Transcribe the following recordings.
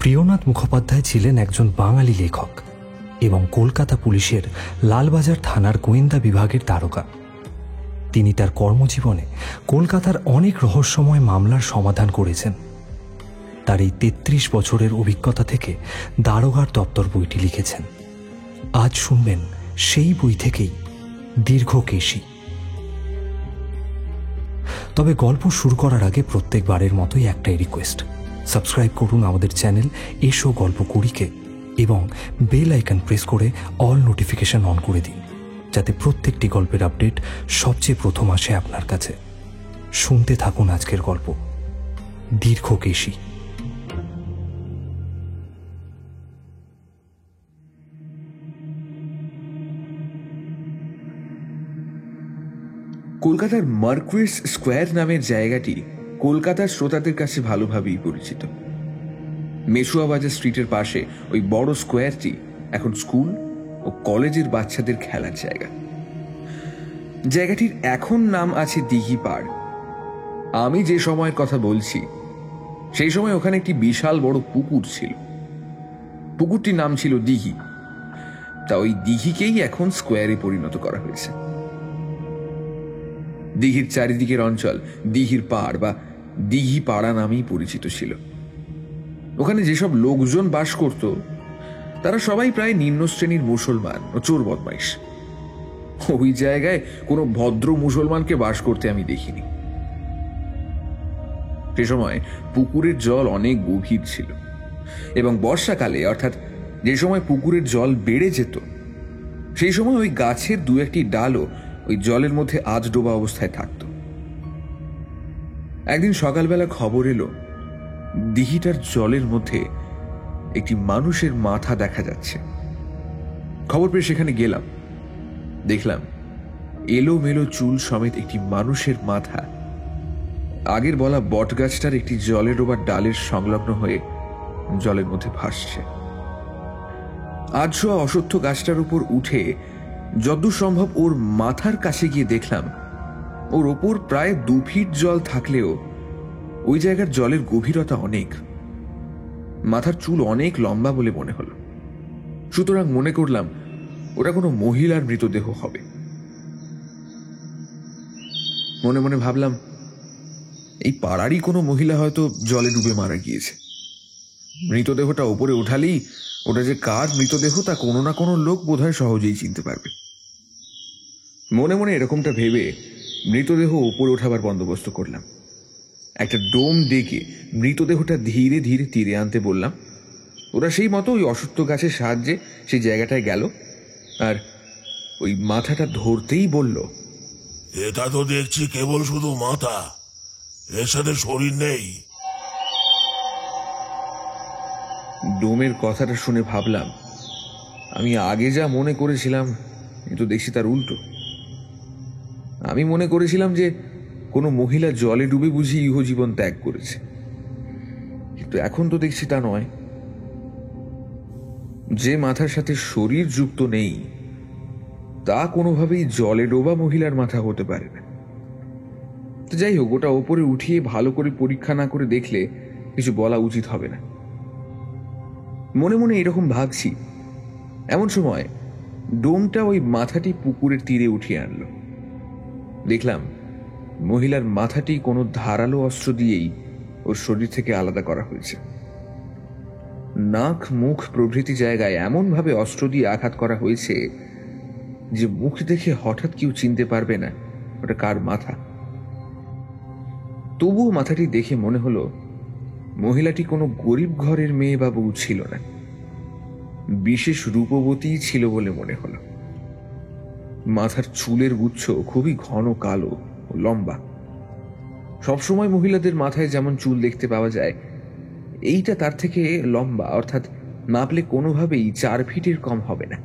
প্রিয়নাথ মুখোপাধ্যায় ছিলেন একজন বাঙালি লেখক এবং কলকাতা পুলিশের লালবাজার থানার গোয়েন্দা বিভাগের দারোগা। তিনি তার কর্মজীবনে কলকাতার অনেক রহস্যময় মামলার সমাধান করেছেন। তার এই ৩৩ বছরের অভিজ্ঞতা থেকে দারোগার দপ্তর বইটি লিখেছেন। আজ শুনবেন সেই বই থেকেই দীর্ঘকেশী। তবে গল্প শুরু করার আগে প্রত্যেকবারের মতোই একটাই রিকোয়েস্ট, সাবস্ক্রাইব করুন আমাদের চ্যানেল এসো গল্প করিকে এবং বেল আইকন প্রেস করে অল নোটিফিকেশন অন করে দিন, যাতে প্রত্যেকটি গল্পের আপডেট সবচেয়ে প্রথম আসে আপনার কাছে। শুনতে থাকুন আজকের গল্প দীর্ঘকেশী। কলকাতার মার্কুইস স্কোয়ার নামের জায়গাটি কলকাতার শ্রোতাদের কাছে ভালোভাবেই পরিচিত। মেসুয়া বাজার স্ট্রিটের পাশে ওই বড় স্কোয়ারটি এখন স্কুল ও কলেজের বাচ্চাদের খেলার জায়গা। জায়গাটির এখন নাম আছে দিঘি পাড়। আমি যে সময়ের কথা বলছি সেই সময় ওখানে একটি বিশাল বড় পুকুর ছিল। পুকুরটির নাম ছিল দিঘি। তা ওই দিঘিকেই এখন স্কোয়ারে পরিণত করা হয়েছে। দিঘির চারিদিকের অঞ্চল দিঘির পাড় বা দিঘি পাড়া নামেই পরিচিত ছিল। ওখানে যেসব লোকজন বাস করত তারা সবাই প্রায় নিম্ন শ্রেণীর মুসলমান ও চোর বদমাইশ। ওই জায়গায় কোনো ভদ্র মুসলমানকে বাস করতে আমি দেখিনি। সে সময় পুকুরের জল অনেক গভীর ছিল এবং বর্ষাকালে, অর্থাৎ যে সময় পুকুরের জল বেড়ে যেত, সেই সময় ওই গাছের দু একটি ডালও ওই জলের মধ্যে আধ ডোবা অবস্থায় থাকত। একদিন সকালবেলা খবর এলো দিঘিটার জলের মধ্যে একটি মানুষের মাথা দেখা যাচ্ছে। খবর পেয়ে সেখানে গেলাম। দেখলাম এলোমেলো চুল সমেত একটি মানুষের মাথা আগের বলা বটগাছটার একটি জলে ডোবার ডালের সংলগ্ন হয়ে জলের মধ্যে ভাসছে। আজশোয়া অশ্বত্থ গাছটার উপর উঠে যতদূর সম্ভব ওর মাথার কাছে গিয়ে দেখলাম ওর ওপর প্রায় 2 ফিট জল থাকলেও ওই জায়গার জলের গভীরতা অনেক। মাথার চুল অনেক লম্বা বলে মনে হলো। সুতরাং মনে করলাম ওটা কোনো মহিলার মৃতদেহ হবে। মনে মনে ভাবলাম এই পাড়ারই কোনো মহিলা হয়তো জলে ডুবে মারা গিয়েছে। মৃতদেহটা ওপরে উঠালেই ওটা যে কার মৃতদেহ তা কোনো না কোনো লোক বোধহয় সহজেই চিনতে পারবে। মনে মনে এরকমটা ভেবে মৃতদেহ উপরে ওঠাবার বন্দোবস্ত করলাম। একটা ডোম ডেকে মৃতদেহটা ধীরে ধীরে তীরে আনতে বললাম। ওরা সেই মতো ওই অশ্বত্থ গাছের সাহায্যে সেই জায়গাটায় গেল আর ওই মাথাটা ধরতেই বলল, এটা তো দেখছি কেবল শুধু মাথা, এর সাথে শরীর নেই। ডোমের কথাটা শুনে ভাবলাম আমি আগে যা মনে করেছিলাম কিন্তু দেখছি তার উল্টো। আমি মনে করেছিলাম যে কোনো মহিলা জলে ডুবে বুঝি ইহজীবন ত্যাগ করেছে, কিন্তু এখন তো দেখছি তা নয়। যে মাথার সাথে শরীর যুক্ত নেই তা কোনোভাবেই জলে ডোবা মহিলার মাথা হতে পারে না। তো যাই হোক, ওটা ওপরে উঠিয়ে ভালো করে পরীক্ষা না করে দেখলে কিছু বলা উচিত হবে না। মনে মনে এরকম ভাবছি, এমন সময় ডোমটা ওই মাথাটি পুকুরের তীরে উঠিয়ে আনলো। দেখলাম মহিলার মাথাটি কোনো ধারালো অস্ত্র দিয়েই ওর শরীর থেকে আলাদা করা হয়েছে। নাক, মুখ প্রভৃতি জায়গায় এমনভাবে অস্ত্র দিয়ে আঘাত করা হয়েছে যে মুখ দেখে হঠাৎ কেউ চিনতে পারবে না ওটা কার মাথা। তবুও মাথাটি দেখে মনে হলো মহিলাটি কোনো গরিব ঘরের মেয়ে বা বউ ছিল না, বিশেষ রূপবতী ছিল বলে মনে হলো। মাথার চুলের গুচ্ছ খুবই ঘন কালো ও লম্বা। সবসময় মহিলাদের মাথায় যেমন চুল দেখতে পাওয়া যায়, এইটা তার থেকে লম্বা, অর্থাৎ মাপলে কোনোভাবেই 4 ফিটের কম হবে না।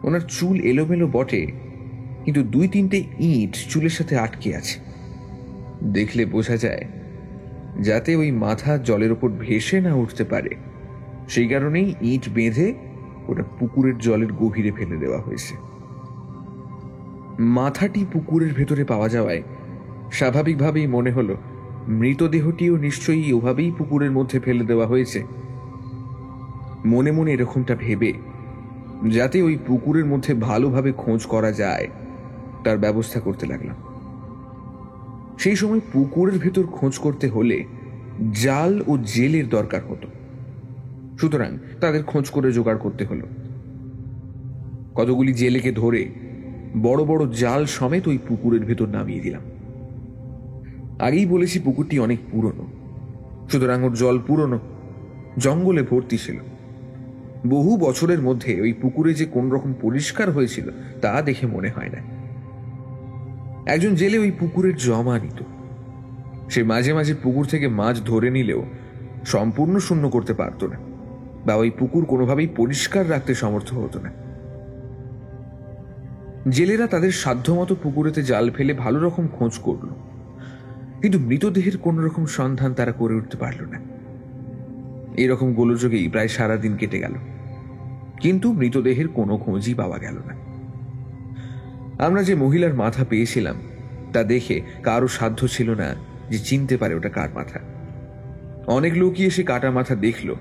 ওনার চুল এলোমেলো বটে, কিন্তু 2-3টে ইট চুলের সাথে আটকে আছে। দেখলে বোঝা যায় যাতে ওই মাথা জলের ওপর ভেসে না উঠতে পারে, সেই কারণেই ইট বেঁধে ওটা পুকুরের জলের গভীরে ফেলে দেওয়া হয়েছে। মাথাটি পুকুরের ভেতরে পাওয়া যাওয়ায় স্বাভাবিকভাবেই মনে হলো মৃতদেহটিও নিশ্চয়ই ওভাবেই পুকুরের মধ্যে ফেলে দেওয়া হয়েছে। মনে মনে এরকমটা ভেবে যাতে ওই পুকুরের মধ্যে ভালোভাবে খোঁজ করা যায় তার ব্যবস্থা করতে লাগলাম। সেই সময় পুকুরের ভেতর খোঁজ করতে হলে জাল ও জেলের দরকার হতো, সুতরাং তাদের খোঁজ করে জোগাড় করতে হলো। কতগুলি জেলেকে ধরে বড় বড় জাল সমেত ওই পুকুরের ভেতর নামিয়ে দিলাম। আগেই বলেছি পুকুরটি অনেক পুরনো, সুতরাং ওর জল পুরনো, জঙ্গলে ভর্তি ছিল। বহু বছরের মধ্যে ওই পুকুরে যে কোন রকম পরিষ্কার হয়েছিল তা দেখে মনে হয় না। একজন জেলে ওই পুকুরের জমা নিত। সে মাঝে মাঝে পুকুর থেকে মাছ ধরে নিলেও সম্পূর্ণ শূন্য করতে পারত না, বা ওই পুকুর কোনোভাবেই পরিষ্কার রাখতে সমর্থ হতো না। জেলেরা তাদের সাধ্যমতো পুকুরেতে জাল ফেলে ভালো রকম খোঁজ করল, কিন্তু মৃতদেহের কোন রকম সন্ধান তারা করে উঠতে পারল না। এরকম গোলযোগেই প্রায় সারাদিন কেটে গেল, কিন্তু মৃতদেহের কোনো খোঁজই পাওয়া গেল না। আমরা যে মহিলার মাথা পেয়েছিলাম তা দেখে কারো সাধ্য ছিল না যে চিনতে পারে ওটা কার মাথা। অনেক লোকই এসে কাটা মাথা দেখলো,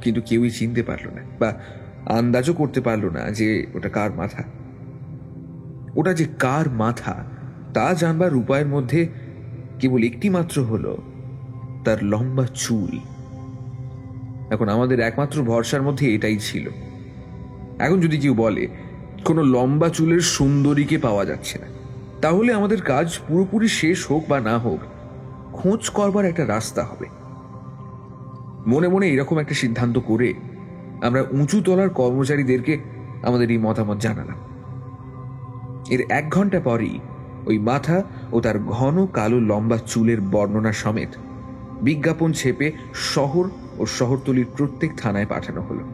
কিন্তু কেউই চিনতে পারল না বা আন্দাজও করতে পারল না যে ওটা কার মাথা। ওটা যে কার মাথা তা জানবার উপায়ের মধ্যে কেবল একটি মাত্র হলো তার লম্বা চুল। এখন আমাদের একমাত্র ভরসার মধ্যে এটাই ছিল। এখন যদি কেউ বলে কোনো লম্বা চুলের সুন্দরীকে পাওয়া যাচ্ছে না, তাহলে আমাদের কাজ পুরোপুরি শেষ হোক বা না হোক, খোঁজ করবার একটা রাস্তা হবে। মনে মনে এরকম একটা সিদ্ধান্ত করে আমরা উঁচু তলার কর্মচারীদেরকে আমাদের এই মতামত জানালাম। এর 1 ঘন্টা পরেই ওই মাথা ও তার ঘন কালো লম্বা চুলের বর্ণনা সমেত বিজ্ঞাপন ছেপে শহর ও শহরতলির প্রত্যেক থানায় পাঠানো হলো।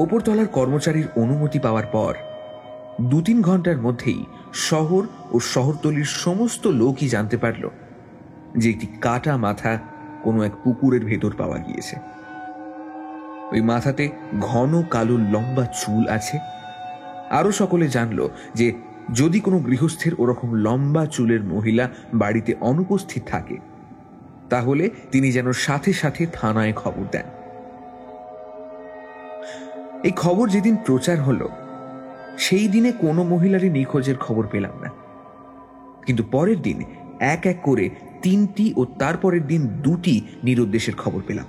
ওপরতলার কর্মচারীর অনুমতি পাওয়ার পর 2-3 ঘন্টার মধ্যেই শহর ও শহরতলির সমস্ত লোকই জানতে পারল যে একটি কাটা মাথা কোনো এক পুকুরের ভেতর পাওয়া গিয়েছে। ওই মাথাতে ঘন কালো লম্বা চুল আছে। আরো সকলে জানল যে যদি কোনো গৃহস্থের ওরকম লম্বা চুলের মহিলা বাড়িতে অনুপস্থিত থাকে, তাহলে তিনি যেন সাথে সাথে থানায় খবর দেন। এই খবর যেদিন প্রচার হলো সেই দিনে কোনো মহিলারই নিখোঁজের খবর পেলাম না, কিন্তু পরের দিন এক এক করে 3টি ও তারপরের দিন 2টি নিরুদ্দেশের খবর পেলাম।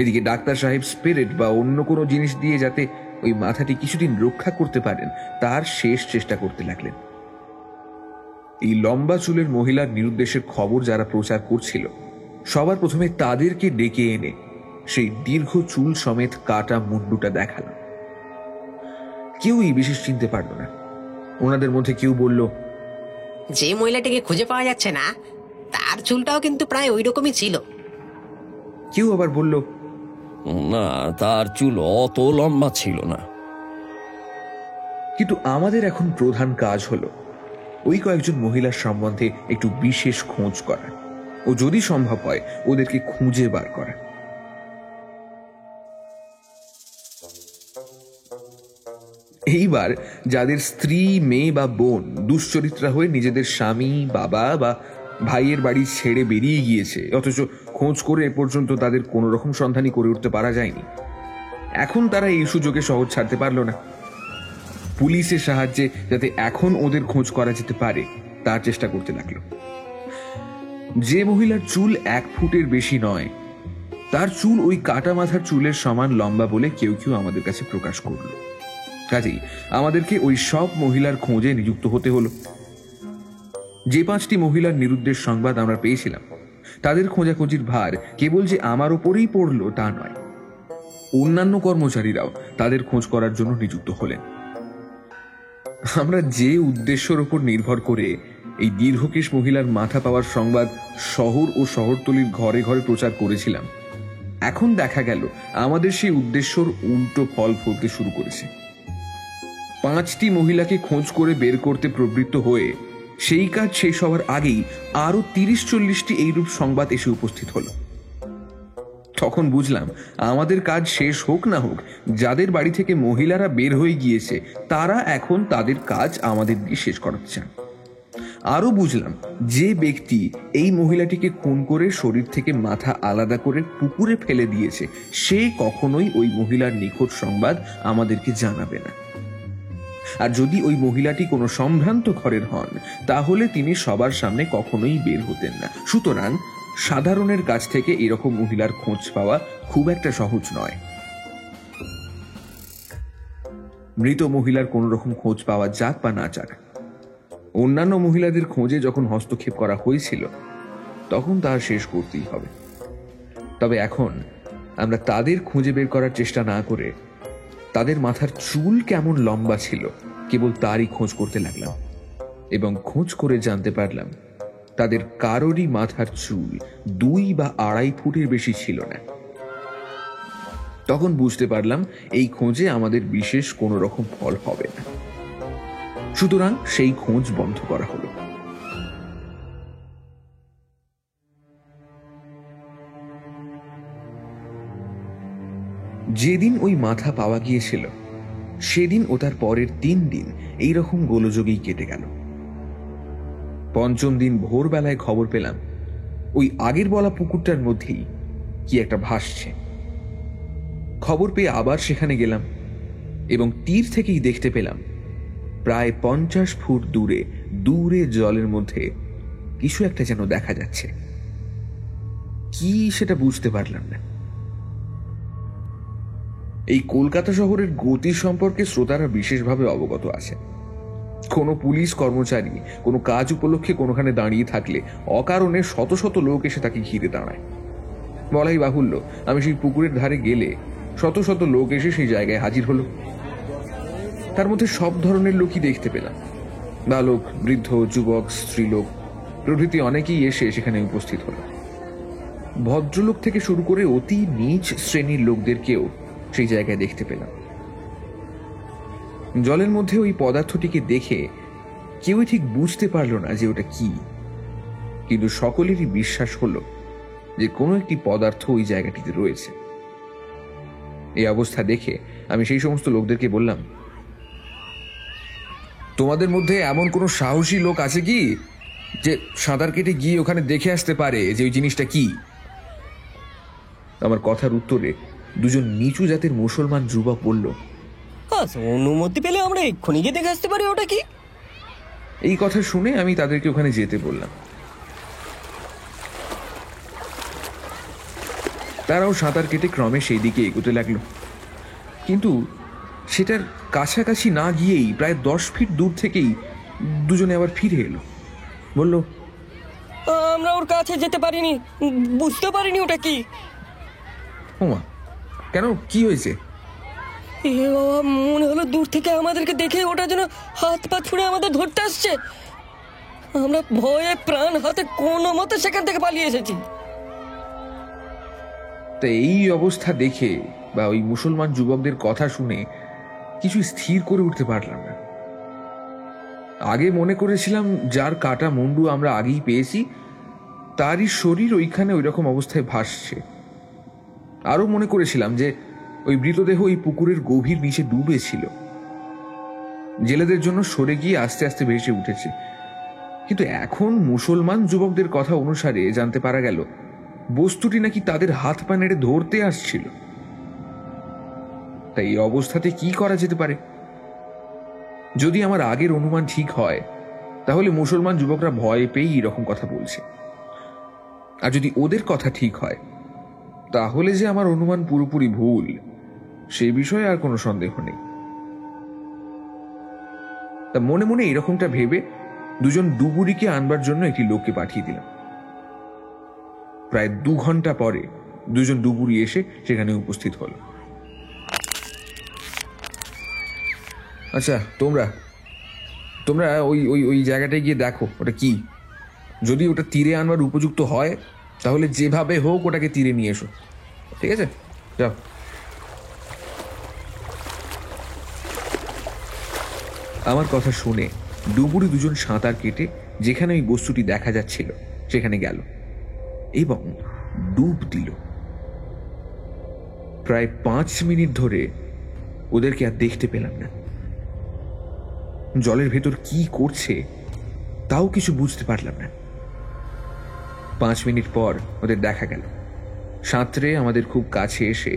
এদিকে ডাক্তার সাহেব স্পিরিট বা অন্য কোনো জিনিস দিয়ে যাতে ওই মাথাটি কিছুদিন রক্ষা করতে পারেন তার শেষ চেষ্টা করতে লাগলেন। এই লম্বা চুলের মহিলার নিরুদ্দেশের খবর যারা প্রচার করছিল সবার প্রথমে তাদেরকে ডেকে এনে সেই দীর্ঘ চুল সমেত কাটা মুন্ডুটা দেখালো। কেউই বিশেষ চিনতে পারল না। ওনাদের মধ্যে কেউ বলল, যে মহিলাটিকে খুঁজে পাওয়া যাচ্ছে না তার চুলটাও কিন্তু প্রায় ওই রকমই ছিল। কেউ আবার বলল, না, তার চুল অত লম্বা ছিল না। কিন্তু আমাদের এখন প্রধান কাজ হলো ওই কয়েকজন মহিলার সম্বন্ধে একটু বিশেষ খোঁজ করা ও যদি সম্ভব হয় ওদেরকে খুঁজে বার করা। এইবার যাদের স্ত্রী, মেয়ে বা বোন দুশ্চরিত্রা হয়ে নিজেদের স্বামী, বাবা বা ভাইয়ের বাড়ি ছেড়ে বেরিয়ে গিয়েছে, অথচ খোঁজ করে এ পর্যন্ত তাদের কোনো রকম সন্ধানই করে উঠতে পারা যায়নি, এখন তারা এই সুযোগে শহর ছাড়তে পারল না। পুলিশের সাহায্যে যাতে এখন ওদের খোঁজ করা যেতে পারে তার চেষ্টা করতে লাগলো। যে মহিলার চুল 1 ফুটের বেশি নয়, তার চুল ওই কাটা মাথার চুলের সমান লম্বা বলে কেউ কেউ আমাদের কাছে প্রকাশ করলো। কাজেই আমাদেরকে ওই সব মহিলার খোঁজে নিযুক্ত হতে হলো। যে 5টি মহিলার নিরুদ্দেশ সংবাদ আমরা পেয়েছিলাম তাদের খোঁজাখুঁজির ভার কেবল যে আমার উপরেই পড়ল তা নয়, অন্যান্য কর্মচারীরাও তাদের খোঁজ করার জন্য নিযুক্ত হলেন। আমরা যে উদ্দেশ্যের উপর নির্ভর করে এই দীর্ঘকেশ মহিলার মাথা পাওয়ার সংবাদ শহর ও শহরতলির ঘরে ঘরে প্রচার করেছিলাম, এখন দেখা গেল আমাদের সেই উদ্দেশ্যর উল্টো ফল ফলতে শুরু করেছে। 5টি মহিলাকে খোঁজ করে বের করতে প্রবৃত্ত হয়ে সেই কাজ শেষ হওয়ার আগেই আরো 30-40টি এইরূপ সংবাদ এসে উপস্থিত হলো। তখন বুঝলাম আমাদের কাজ শেষ হোক না হোক, যাদের বাড়ি থেকে মহিলারা বের হয়ে গিয়েছে তারা এখন তাদের কাজ আমাদের দিয়ে শেষ করাতে চান। আরো বুঝলাম যে ব্যক্তি এই মহিলাটিকে খুন করে শরীর থেকে মাথা আলাদা করে পুকুরে ফেলে দিয়েছে সে কখনোই ওই মহিলার নিখোঁজ সংবাদ আমাদেরকে জানাবে না। আর যদি ওই মহিলাটি কোনো সম্ভ্রান্ত ঘরের হন তাহলে তিনি সবার সামনে কখনোই বের হতেন না। সুতরাং সাধারণের কাছ থেকে এরকম মহিলার খোঁজ পাওয়া খুব একটা সহজ নয়। মৃত মহিলার কোন রকম খোঁজ পাওয়া যাক বা না যাক, অন্যান্য মহিলাদের খোঁজে যখন হস্তক্ষেপ করা হয়েছিল তখন তা শেষ করতেই হবে। তবে এখন আমরা তাদের খুঁজে বের করার চেষ্টা না করে তাদের মাথার চুল কেমন লম্বা ছিল কেবল তারই খোঁজ করতে লাগলাম, এবং খোঁজ করে জানতে পারলাম তাদের কারোরই মাথার চুল 2 বা 2.5 ফুটের বেশি ছিল না। তখন বুঝতে পারলাম এই খোঁজে আমাদের বিশেষ কোনো রকম ফল হবে না। সুতরাং সেই খোঁজ বন্ধ করা হলো। যেদিন ওই মাথা পাওয়া গিয়েছিল সেদিন ও তার পরের 3 দিন এইরকম গোলযোগেই কেটে গেল। পঞ্চম দিন ভোরবেলায় খবর পেলাম ওই আগের বলা পুকুরটার মধ্যেই কি একটা ভাসছে। খবর পেয়ে আবার সেখানে গেলাম এবং তীর থেকেই দেখতে পেলাম প্রায় 50 ফুট দূরে দূরে জলের মধ্যে কিছু একটা যেন দেখা যাচ্ছে। কি সেটা বুঝতে পারলাম না। এই কলকাতা শহরের গতি সম্পর্কে শ্রোতারা বিশেষভাবে অবগত আছে। কোনো পুলিশ কর্মচারী কোনো কাজ উপলক্ষে কোনোখানে দাঁড়িয়ে থাকলে অকারণে শত শত লোক এসে তাকে ঘিরে দাঁড়ায়। বলাই বাহুল্য, আমি সেই পুকুরের ধারে গেলে শত শত লোক এসে সেই জায়গায় হাজির হলো। তার মধ্যে সব ধরনের লোকই দেখতে পেলাম। বালক, বৃদ্ধ, যুবক, স্ত্রীলোক প্রভৃতি অনেকেই এসে সেখানে উপস্থিত হলো। ভদ্রলোক থেকে শুরু করে অতি নীচ শ্রেণীর লোকদেরকেও সেই জায়গায় দেখতে পেলাম। জলের মধ্যে ওই পদার্থটিকে দেখে কেউই ঠিক বুঝতে পারল না যে ওটা কি, কিন্তু সকলেরই বিশ্বাস হলো যে কোনো একটি পদার্থ ওই জায়গাটিতে রয়েছে। এই অবস্থা দেখে আমি সেই সমস্ত লোকদেরকে বললাম, তোমাদের মধ্যে এমন কোনো সাহসী লোক আছে কি যে সাঁতার কেটে গিয়ে ওখানে দেখে আসতে পারে যে ওই জিনিসটা কি? আমার কথার উত্তরে দুজন নিচু জাতের মুসলমান যুবক বলল, অনুমতি পেলে আমরা এক্ষুনি গিয়ে দেখে আসতে পারি ওটা কি। এই কথা শুনে আমি তাদেরকে ওখানে যেতে বললাম। তারাও সাঁতার কেটে ক্রমে সেই দিকে এগোতে লাগলো, কিন্তু সেটার কাছাকাছি না গিয়েই প্রায় 10 ফিট দূর থেকেই দুজনে আবার ফিরে এলো। বলল, আমরা ওর কাছে যেতে পারিনি, বুঝতে পারিনি ওটা কি। ওমা, কেন, কি হয়েছে? মনে হলো দূর থেকে আমাদেরকে দেখে ওটা যেন হাত পা ছুঁড়ে আমাদের ধরতে আসছে। আমরা ভয়ে প্রাণ হাতে কোনো মতে সেখান থেকে পালিয়ে এসেছি। তা এই অবস্থা দেখে বা ওই মুসলমান যুবকদের কথা শুনে কিছু স্থির করে উঠতে পারলাম না। আগে মনে করেছিলাম যার কাটা মুন্ডু আমরা আগেই পেয়েছি তারই শরীর ওইখানে ওই রকম অবস্থায় ভাসছে। আরো মনে করেছিলাম যে ওই মৃতদেহ ওই পুকুরের গভীর নিচে ডুবে ছিল, জেলেদের জন্য সরে গিয়ে আস্তে আস্তে ভেসে উঠেছে। কিন্তু এখন মুসলমান যুবকদের কথা অনুসারে জানতে পারা গেল বস্তুটি নাকি তাদের হাত পা নেড়ে ধরতে আসছিল। তাই এই অবস্থাতে কি করা যেতে পারে? যদি আমার আগের অনুমান ঠিক হয় তাহলে মুসলমান যুবকরা ভয় পেয়ে এরকম কথা বলছে, আর যদি ওদের কথা ঠিক হয় তাহলে যে আমার অনুমান পুরোপুরি ভুল সেই বিষয়ে আর কোনো সন্দেহ নেই। তা মনে মনে এরকমটা ভেবে দুজন ডুবুরিকে আনবার জন্য একটি লোককে পাঠিয়ে দিলাম। প্রায় 2 ঘন্টা পরে দুজন ডুবুরি এসে সেখানে উপস্থিত হল। আচ্ছা, তোমরা তোমরা ওই ওই ওই জায়গাটায় গিয়ে দেখো ওটা কি। যদি ওটা তীরে আনবার উপযুক্ত হয় তাহলে যেভাবে হোক ওটাকে তীরে নিয়ে এসো, ঠিক আছে? যাও। আমার কথা শুনে ডুবুরি দুজন সাঁতার কেটে যেখানে ওই বস্তুটি দেখা যাচ্ছিল সেখানে গেল এবং ডুব দিল। প্রায় 5 মিনিট ধরে ওদেরকে আর দেখতে পেলাম না। জলের ভেতর কি করছে তাও কিছু বুঝতে পারলাম না। 5 মিনিট পর ওদের দেখা গেল, সাঁতরে আমাদের খুব কাছে এসে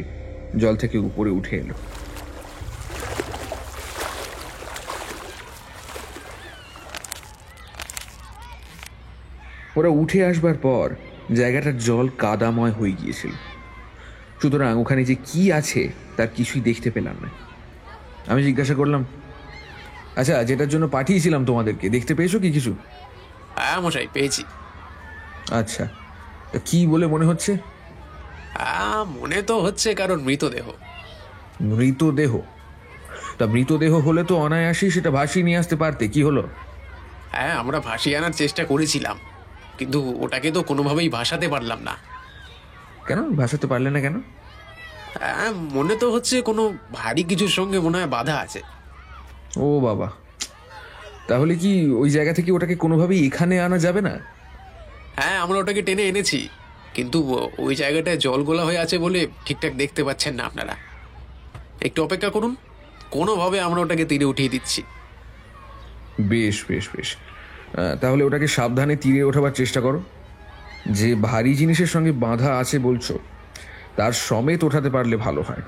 জল থেকে উপরে উঠে এলো। ওরা উঠে আসবার পর জায়গাটার জল কাদাময় হয়ে গিয়েছিল, সুতরাং ওখানে যে কি আছে তার কিছুই দেখতে পেলাম না। আমি জিজ্ঞাসা করলাম, আচ্ছা, যেটার জন্য পাঠিয়েছিলাম তোমাদেরকে, দেখতে পেয়েছো কি কিছু? হ্যাঁ মশাই, পেয়েছি। আচ্ছা, তা কি বলে মনে হচ্ছে? মনে তো হচ্ছে কারণ মৃতদেহ। মৃতদেহ? তা মৃতদেহ হলে তো অনায়াসেই সেটা ভাসিয়ে নিয়ে আসতে পারতে, কি হলো? হ্যাঁ, আমরা ভাসিয়ে আনার চেষ্টা করেছিলাম, কিন্তু ওটাকে তো কোনোভাবেই ভাসাতে পারলাম না। কেন ভাসাতে পারলে না কেন? মনে তো হচ্ছে কোনো ভারী কিছুর সঙ্গে মনে হয় বাধা আছে। ও বাবা, তাহলে কি ওই জায়গা থেকে ওটাকে কোনোভাবেই এখানে আনা যাবে না? হ্যাঁ, আমরা ওটাকে টেনে এনেছি, কিন্তু ওই জায়গাটায় জলগোলা হয়ে আছে বলে ঠিকঠাক দেখতে পাচ্ছেন না আপনারা। একটু অপেক্ষা করুন, কোনোভাবে আমরা ওটাকে তীরে উঠিয়ে দিচ্ছি। বেশ বেশ বেশ, তাহলে ওটাকে সাবধানে তীরে ওঠাবার চেষ্টা করো। যে ভারী জিনিসের সঙ্গে বাঁধা আছে বলছো, তার সমেত ওঠাতে পারলে ভালো হয়।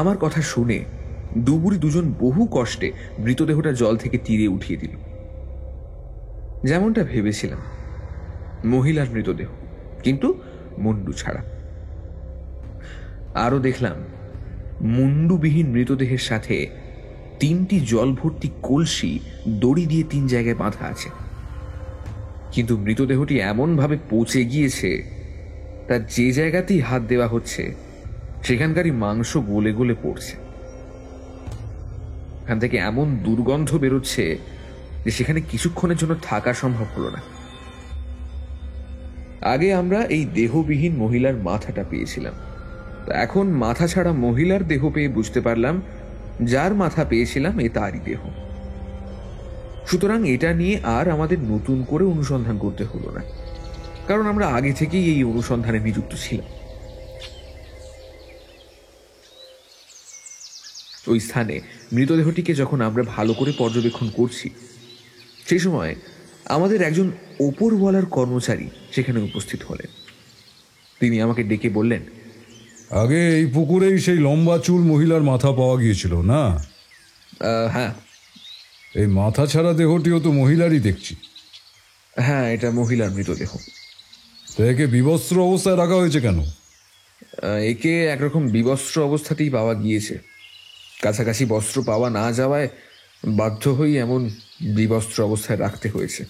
আমার কথা শুনে ডুবুরি দুজন বহু কষ্টে মৃতদেহটা জল থেকে তীরে উঠিয়ে দিল। যেমনটা ভেবেছিলাম, মহিলার মৃতদেহ, কিন্তু মুন্ডু ছাড়া। আরো দেখলাম মুন্ডুবিহীন মৃতদেহের সাথে 3টি জল ভর্তি কলসি দড়ি দিয়ে 3 জায়গায় বাঁধা আছে, কিন্তু মৃতদেহটি এমন ভাবে পচে গিয়েছে তার যে জায়গাতেই হাত দেওয়া হচ্ছে সেখানকারই মাংস গলে গলে পড়ছে। এখান থেকে এমন দুর্গন্ধ বেরোচ্ছে যে সেখানে কিছুক্ষণের জন্য থাকা সম্ভব হলো না। আগে আমরা এই দেহবিহীন মহিলার মাথাটা পেয়েছিলাম, এখন মাথা ছাড়া মহিলার দেহ পেয়ে বুঝতে পারলাম যার মাথা পেয়েছিলাম এ তারই দেহ। সুতরাং এটা নিয়ে আর আমাদের নতুন করে অনুসন্ধান করতে হলো না, কারণ আমরা আগে থেকেই এই অনুসন্ধানে নিযুক্ত ছিলাম। ওই স্থানে মৃতদেহটিকে যখন আমরা ভালো করে পর্যবেক্ষণ করছি, সেই সময় আমাদের একজন ওপরওয়ালার কর্মচারী সেখানে উপস্থিত হলেন। তিনি আমাকে ডেকে বললেন, আগে এই পুকুরেই সেই লম্বা চুল মহিলার মাথা পাওয়া গিয়েছিল না? হ্যাঁ। এই মাথা ছাড়া দেহটিও তো মহিলারই দেখছি। হ্যাঁ, এটা মহিলার মৃতদেহ। তো একে বিবস্ত্র অবস্থায় রাখা হয়েছে কেন? একে একরকম বিবস্ত্র অবস্থাতেই পাওয়া গিয়েছে। কাছাকাছি বস্ত্র পাওয়া না যাওয়ায় বাধ্য হয়ে এমন বিবস্ত্র অবস্থায় রাখতে হয়েছে।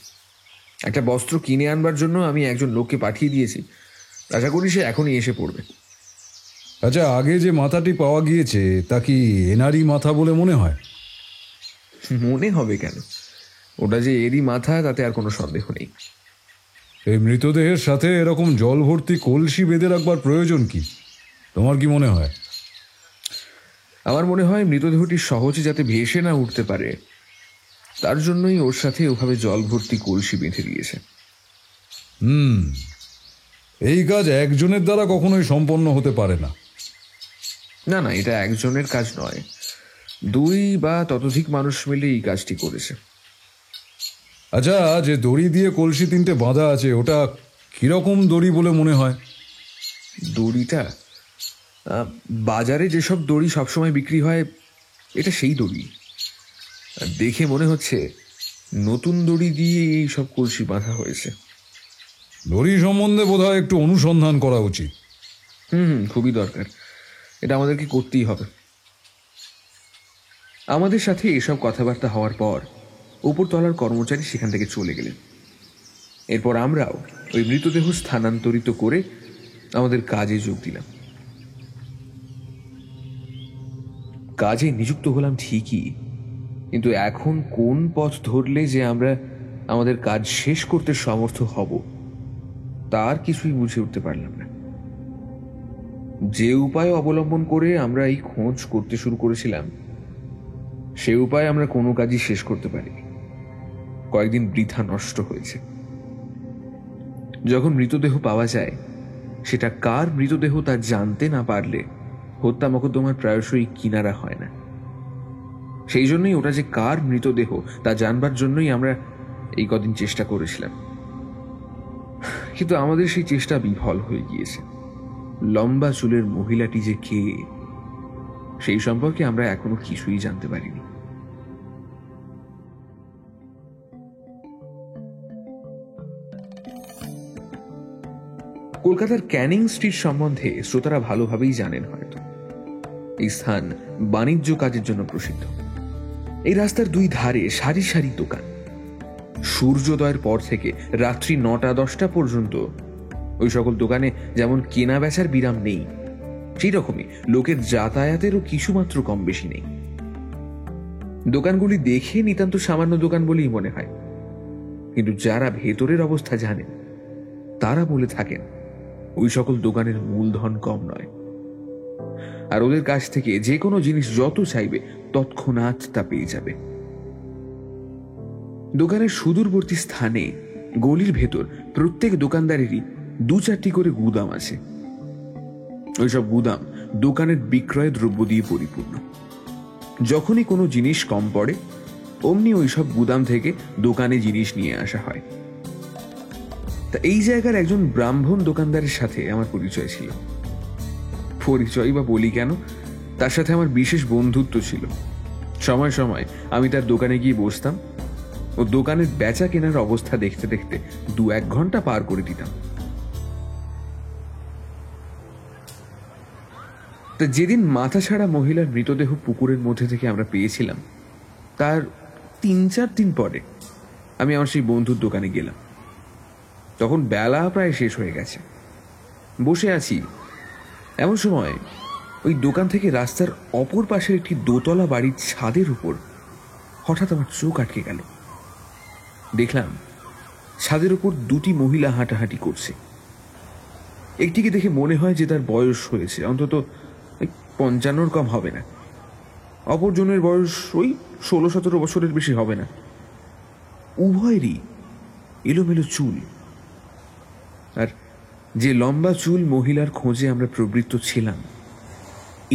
একটা বস্ত্র কিনে আনবার জন্য আমি একজন লোককে পাঠিয়ে দিয়েছি, আশা করি সে এখনই এসে পড়বে। আচ্ছা, আগে যে মাথাটি পাওয়া গিয়েছে তা কি এনারই মাথা বলে মনে হয়? মনে হবে কেন, ওটা যে এরই মাথা তাতে আর কোনো সন্দেহ নেই। এই মৃতদেহের সাথে এরকম জল ভর্তি কলসি বেঁধে রাখবার প্রয়োজন কি, তোমার কি মনে হয়? আমার মনে হয় মৃতদেহটি সহজে যাতে ভেসে না উঠতে পারে তার জন্যই ওর সাথে ওভাবে জল ভর্তি কলসি বেঁধে দিয়েছে। এই কাজ একজনের দ্বারা কখনোই সম্পন্ন হতে পারে না। না না, এটা একজনের কাজ নয়, 2 বা ততোধিক মানুষ মিলে এই কাজটি করেছে। আচ্ছা, যে দড়ি দিয়ে কলসি 3টে বাঁধা আছে ওটা কিরকম দড়ি বলে মনে হয়? দড়িটা বাজারে যেসব দড়ি সবসময় বিক্রি হয় এটা সেই দড়ি। দেখে মনে হচ্ছে নতুন দড়ি দিয়ে এই সব কলসি বাঁধা হয়েছে। দড়ি সম্বন্ধে বোধহয় একটু অনুসন্ধান করা উচিত। খুবই দরকার, এটা আমাদেরকে করতেই হবে। আমাদের সাথে এসব কথাবার্তা হওয়ার পর উপরতলার কর্মচারী সেখান থেকে চলে গেলেন। এরপর আমরাও ওই মৃতদেহ স্থানান্তরিত করে আমাদের কাজে যোগ দিলাম। কাজে নিযুক্ত হলাম ঠিকই, কিন্তু এখন কোন পথ ধরলে যে আমরা আমাদের কাজ শেষ করতে সমর্থ হব তার কিছুই বুঝে উঠতে পারলাম না। যে উপায় অবলম্বন করে আমরা এই খোঁজ করতে শুরু করেছিলাম সে উপায় আমরা কোনো কাজই শেষ করতে পারিনি। কয়েকদিন বৃথা নষ্ট হয়েছে। যখন মৃতদেহ পাওয়া যায়, সেটা কার মৃতদেহ তা জানতে না পারলে হত্যা মকদ্দমার প্রায়শই কিনারা হয় না। সেই জন্যই ওটা যে কার মৃতদেহ তা জানবার জন্যই আমরা এই কদিন চেষ্টা করেছিলাম, কিন্তু আমাদের সেই চেষ্টা বিফল হয়ে গিয়েছে। লম্বা চুলের মহিলাটি যে কে, সেই সম্পর্কে আমরা এখনো কিছুই জানতে পারিনি। কলকাতার ক্যানিং স্ট্রিট সম্বন্ধে শ্রোতারা ভালোভাবেই জানেন হয়তো। এই স্থান বাণিজ্য কাজের জন্য প্রসিদ্ধ। এই রাস্তার দুই ধারে সারি সারি দোকান। সূর্যোদয়ের পর থেকে রাত্রি 9টা-10টা পর্যন্ত ওই সকল দোকানে যেমন কেনা বেচার বিরাম নেই, সেই রকমই লোকের যাতায়াতেরও কিছুমাত্র কম বেশি নেই। দোকানগুলি দেখে নিতান্ত সামান্য দোকান বলেই মনে হয়, কিন্তু যারা ভেতরের অবস্থা জানেন তারা বলে থাকেন ওই সকল দোকানের মূলধন কম নয়, আর ওদের কাছ থেকে যে কোনো জিনিস যত চাইবে তৎক্ষণাৎ তা পেয়ে যাবে। দোকানের সুদূরবর্তী স্থানে গলির ভেতর প্রত্যেক দোকানদারেরই 2-4টি করে গুদাম আছে। ওইসব গুদাম দোকানের বিক্রয় দ্রব্য দিয়ে পরিপূর্ণ। যখনই কোনো জিনিস কম পড়ে অমনি ওইসব গুদাম থেকে দোকানে জিনিস নিয়ে আসা হয়। তা এই জায়গার একজন ব্রাহ্মণ দোকানদারের সাথে আমার পরিচয় ছিল। পরিচয় বা বলি কেন, তার সাথে আমার বিশেষ বন্ধুত্ব ছিল। সময় সময় আমি তার দোকানে গিয়ে বসতাম ও দোকানের বেচা কেনার অবস্থা দেখতে দেখতে 2-1 ঘন্টা পার করে দিতাম। তা যেদিন মাথা ছাড়া মহিলার মৃতদেহ পুকুরের মধ্যে থেকে আমরা পেয়েছিলাম, তার 3-4 দিন পরে আমি আমার সেই বন্ধুর দোকানে গেলাম। তখন বেলা প্রায় শেষ হয়ে গেছে। বসে আছি, এমন সময় ওই দোকান থেকে রাস্তার অপর পাশের একটি দোতলা বাড়ির ছাদের উপর হঠাৎ আমার চোখ আটকে গেল। দেখলাম ছাদের উপর 2টি মহিলা হাঁটাহাঁটি করছে। একটিকে দেখে মনে হয় যে তার বয়স হয়েছে অন্তত 55-র কম হবে না। অপরজনের বয়স ওই 16-17 বছরের বেশি হবে না। উভয়েরই এলোমেলো চুল, আর যে লম্বা চুল মহিলার খোঁজে আমরা প্রবৃত্ত ছিলাম,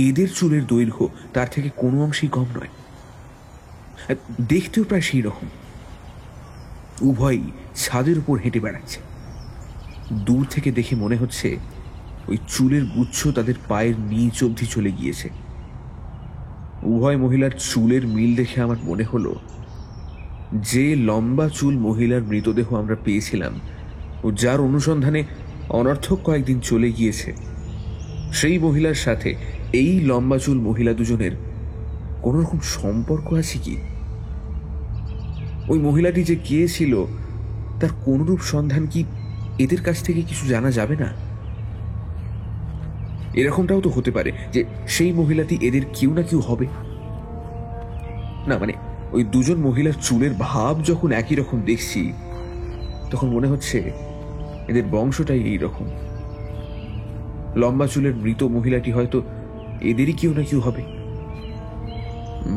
এদের চুলের দৈর্ঘ্য তার থেকে কোনো অংশেই কম নয়, দেখতেও প্রায় সেই রকম। উভয়ই ছাদের উপর হেঁটে বেড়াচ্ছে। দূর থেকে দেখে মনে হচ্ছে ওই চুলের গুচ্ছ তাদের পায়ের নিচ অবধি চলে গিয়েছে। উভয় মহিলার চুলের মিল দেখে আমার মনে হলো যে লম্বা চুল মহিলার মৃতদেহ আমরা পেয়েছিলাম ও যার অনুসন্ধানে অনর্থক কয়েকদিন চলে গিয়েছে, সেই মহিলার সাথে এই লম্বা চুল মহিলা দুজনের কোন রকম সম্পর্ক আছে কি? ওই মহিলাটি যে কে ছিল তার কোনরূপ সন্ধান কি এদের কাছ থেকে কিছু জানা যাবে না? এরকমটাও তো হতে পারে যে সেই মহিলাটি এদের কেউ না কেউ হবে। না মানে ওই দুজন মহিলার চুলের ভাব যখন একই রকম দেখছি, তখন মনে হচ্ছে এদের বংশটাই এইরকম। লম্বা চুলের মৃত মহিলাটি হয়তো এদেরই কেউ না কেউ হবে।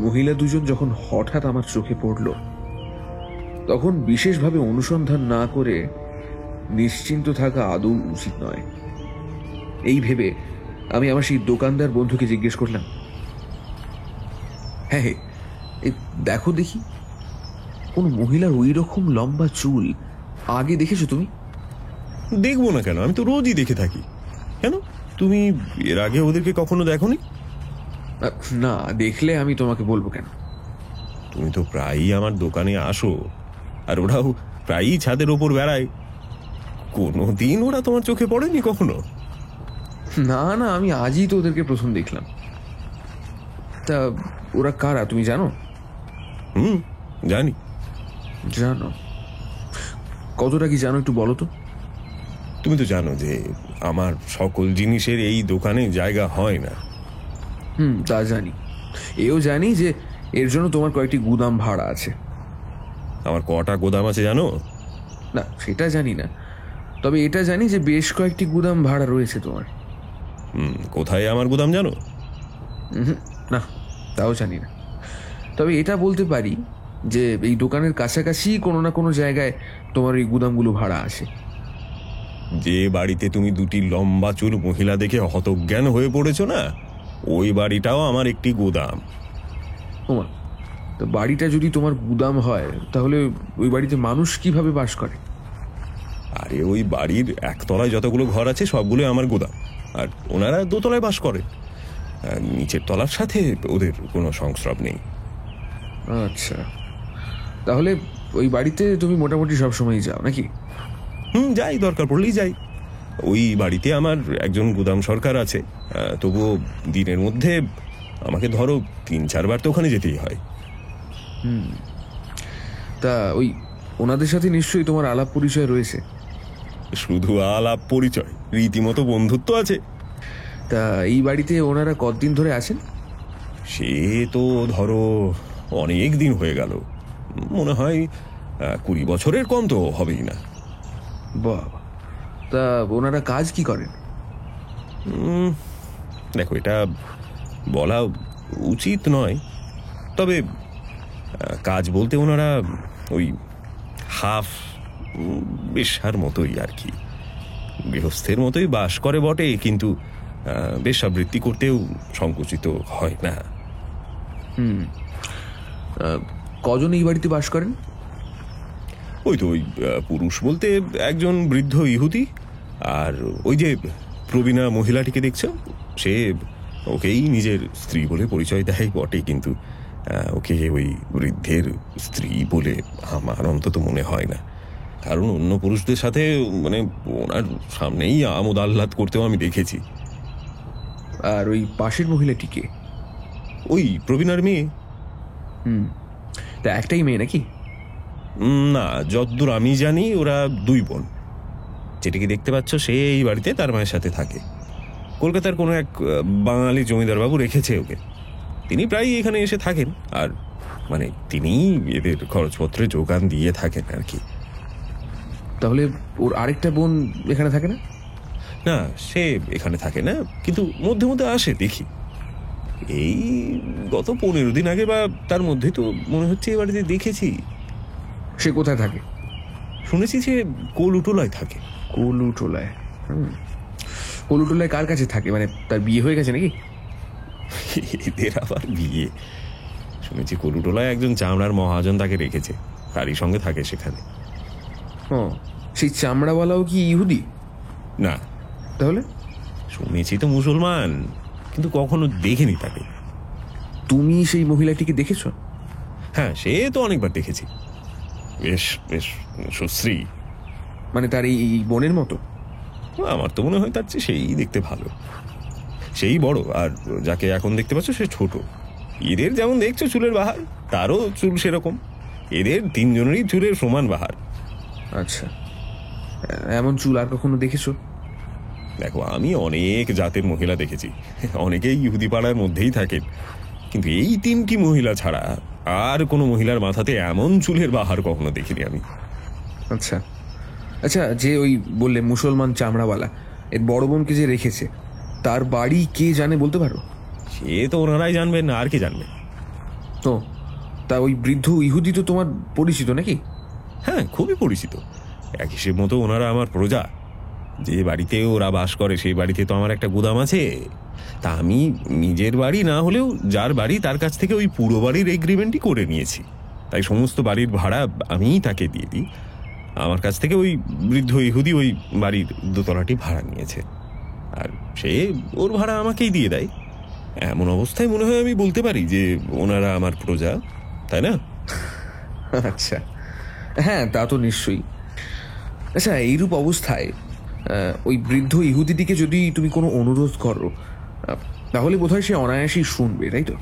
মহিলা দুজন যখন হঠাৎ আমার চোখে পড়ল, তখন বিশেষভাবে অনুসন্ধান না করে নিশ্চিন্ত থাকা আদৌ উচিত নয়। এই ভেবে আমি আমার সেই দোকানদার বন্ধুকে জিজ্ঞেস করলাম, হ্যাঁ হ্যাঁ দেখো দেখি, কোন মহিলার ওই রকম লম্বা চুল আগে দেখেছো তুমি? দেখবো না কেন, আমি তো রোজই দেখে থাকি। কেন, তুমি এর আগে ওদেরকে কখনো দেখোনি? না, দেখলে আমি তোমাকে বলবো কেন? তুমি তো প্রায়ই আমার দোকানে আসো, আর ওরাও প্রায়ই ছাদের ওপর বেড়ায়। কোনোদিন ওরা তোমার চোখে পড়েনি কখনো? না না, আমি আজই তো ওদেরকে প্রথম দেখলাম। তা ওরা কারা তুমি জানো? জানি। জানো? কতটা কি জানো একটু বলো তো। তুমি তো জানো যে আমার সকল জিনিসের এই দোকানে জায়গা হয় না। তা জানি। এও জানি যে এর জন্য তোমার কয়েকটি গুদাম ভাড়া আছে। আমার কটা গোদাম আছে জানো? না, সেটা জানি না, তবে এটা জানি যে বেশ কয়েকটি গুদাম ভাড়া রয়েছে তোমার। কোথায় আমার গুদাম জানো? না, তাও জানি না। তবে এটা বলতে পারি যে এই দোকানের কাছাকাছি কোনো না কোনো জায়গায় তোমার এই গুদামগুলো ভাড়া আসে। যে বাড়িতে তুমি দুটি লম্বা চুল মহিলা দেখে হতজ্ঞান হয়ে পড়েছো না, ওই বাড়িটাও আমার একটি গোদাম। ওমা, তো বাড়িটা যদি তোমার গুদাম হয় তাহলে ওই বাড়িতে মানুষ কিভাবে বাস করে? আরে ওই বাড়ির একতলায় যতগুলো ঘর আছে সবগুলো আমার গোদাম, আর ওনারা দোতলায় বাস করে। নিচের তলার সাথে ওদের কোনো সংস্রব নেই। আচ্ছা, তাহলে ওই বাড়িতে তুমি মোটামুটি সবসময় যাও নাকি? যাই, দরকার পড়লেই যাই। ওই বাড়িতে আমার একজন গুদাম সরকার আছে, তবুও দিনের মধ্যে আমাকে ধরো 3-4 বার তো ওখানে যেতেই হয়। তা ওই ওনাদের সাথে নিশ্চয়ই তোমার আলাপ পরিচয় রয়েছে? শুধু আলাপ পরিচয়, রীতিমতো বন্ধুত্ব আছে। তা এই বাড়িতে ওনারা কতদিন ধরে আছেন? সে তো ধরো অনেক দিন হয়ে গেল, মনে হয় 20 বছরের কম তো হবেই না। বাবা, তা ওনারা কাজ কি করেন? দেখো, এটা বলা উচিত নয়, তবে কাজ বলতে ওনারা ওই হাফ বেশ্যার মতোই আর কি। গৃহস্থের মতোই বাস করে বটে, কিন্তু বেশ্যাবৃত্তি করতেও সংকুচিত হয় না। কজন এই বাড়িতে বাস করেন? ওই তো ওই পুরুষ বলতে একজন বৃদ্ধ ইহুদি, আর ওই যে প্রবীণা মহিলাটিকে দেখছো, সে ওকেই নিজের স্ত্রী বলে পরিচয় দেয় বটে, কিন্তু ওকে ওই বৃদ্ধের স্ত্রী বলে আমার অন্তত মনে হয় না। কারণ অন্য পুরুষদের সাথে মানে ওনার সামনেই আমোদ আহ্লাদ করতেও আমি দেখেছি। আর ওই পাশের মহিলাটিকে? ওই প্রবীণার মেয়ে। তা একটাই মেয়ে নাকি? না, যতদূর আমি জানি ওরা 2 বোন। যেটিকে দেখতে পাচ্ছ সে এই বাড়িতে তার মায়ের সাথে থাকে। কলকাতার কোনো এক বাঙালি জমিদারবাবু রেখেছে ওকে। তিনি প্রায়ই এখানে এসে থাকেন, আর মানে তিনিই এদের খরচপত্রে যোগান দিয়ে থাকেন আর কি। তাহলে ওর আরেকটা বোন এখানে থাকে না? না, সে এখানে থাকে না, কিন্তু মধ্যে মধ্যে আসে দেখি। এই গত 15 দিন আগে বা তার মধ্যে তো মনে হচ্ছে এই বাড়িতে দেখেছি। সে কোথায় থাকে? শুনেছি সে কলুটোলায় থাকে। কলুটোলায়? কলুটোলায় কার কাছে থাকে? মানে তার বিয়ে হয়ে গেছে নাকি? এদের আবার বিয়ে? শুনেছি কলুটোলায় একজন চামড়ার মহাজন তাকে রেখেছে, তারই সঙ্গে থাকে সেখানে। সেই চামড়াওয়ালাও কি ইহুদি? না। তাহলে? শুনেছি তো মুসলমান, কিন্তু কখনো দেখিনি তাকে। তুমি সেই মহিলাটিকে দেখেছ? হ্যাঁ, সে তো অনেকবার দেখেছি। বেশ বেশ সুশ্রী। মানে তার এই বোনের মতো? আমার তো মনে হয় তার চেয়ে সেই দেখতে ভালো। সেই বড়, আর যাকে এখন দেখতে পাচ্ছ সে ছোট। এদের যেমন দেখছো চুলের বাহার, তারও চুল সেরকম। এদের 3 জনেরই চুলের সমান বাহার। আচ্ছা, এমন চুল আর কখনো দেখেছো? দেখো, আমি অনেক জাতের মহিলা দেখেছি, অনেকেই ইহুদি পাড়ার মধ্যেই থাকেন, কিন্তু এই 3টি মহিলা ছাড়া আর কোনো মহিলার মাথাতে এমন চুলের বাহার কখনো দেখিনি আমি। আচ্ছা আচ্ছা, যে ওই বললে মুসলমান চামড়াওয়ালা, এর বড় বোনকে যে রেখেছে, তার বাড়ি কে জানে বলতে পারো? সে তো ওনারাই জানবেন, আর কে জানবে? তো তা ওই বৃদ্ধ ইহুদি তো তোমার পরিচিত নাকি? হ্যাঁ, খুবই পরিচিত। এক হিসেব মতো ওনারা আমার প্রজা। যে বাড়িতে ওরা বাস করে সেই বাড়িতে তো আমার একটা গুদাম আছে। তা আমি নিজের বাড়ি না হলেও যার বাড়ি তার কাছ থেকে ওই পুরো বাড়ির এগ্রিমেন্টই করে নিয়েছি। তাই সমস্ত বাড়ির ভাড়া আমিই তাকে দিয়ে দিই। আমার কাছ থেকে ওই বৃদ্ধ ইহুদি ওই বাড়ির দোতলাটি ভাড়া নিয়েছে, আর সে ওর ভাড়া আমাকেই দিয়ে দেয়। এমন অবস্থায় মনে হয় আমি বলতে পারি যে ওনারা আমার প্রজা, তাই না? আচ্ছা, হ্যাঁ, তা তো নিশ্চয়ই। আচ্ছা, এইরূপ অবস্থায় ওই বৃদ্ধ ইহুদিটিকে যদি তুমি কোনো অনুরোধ করো, তাহলে বোধহয় সে অনায়াসেই শুনবে, তাই তো?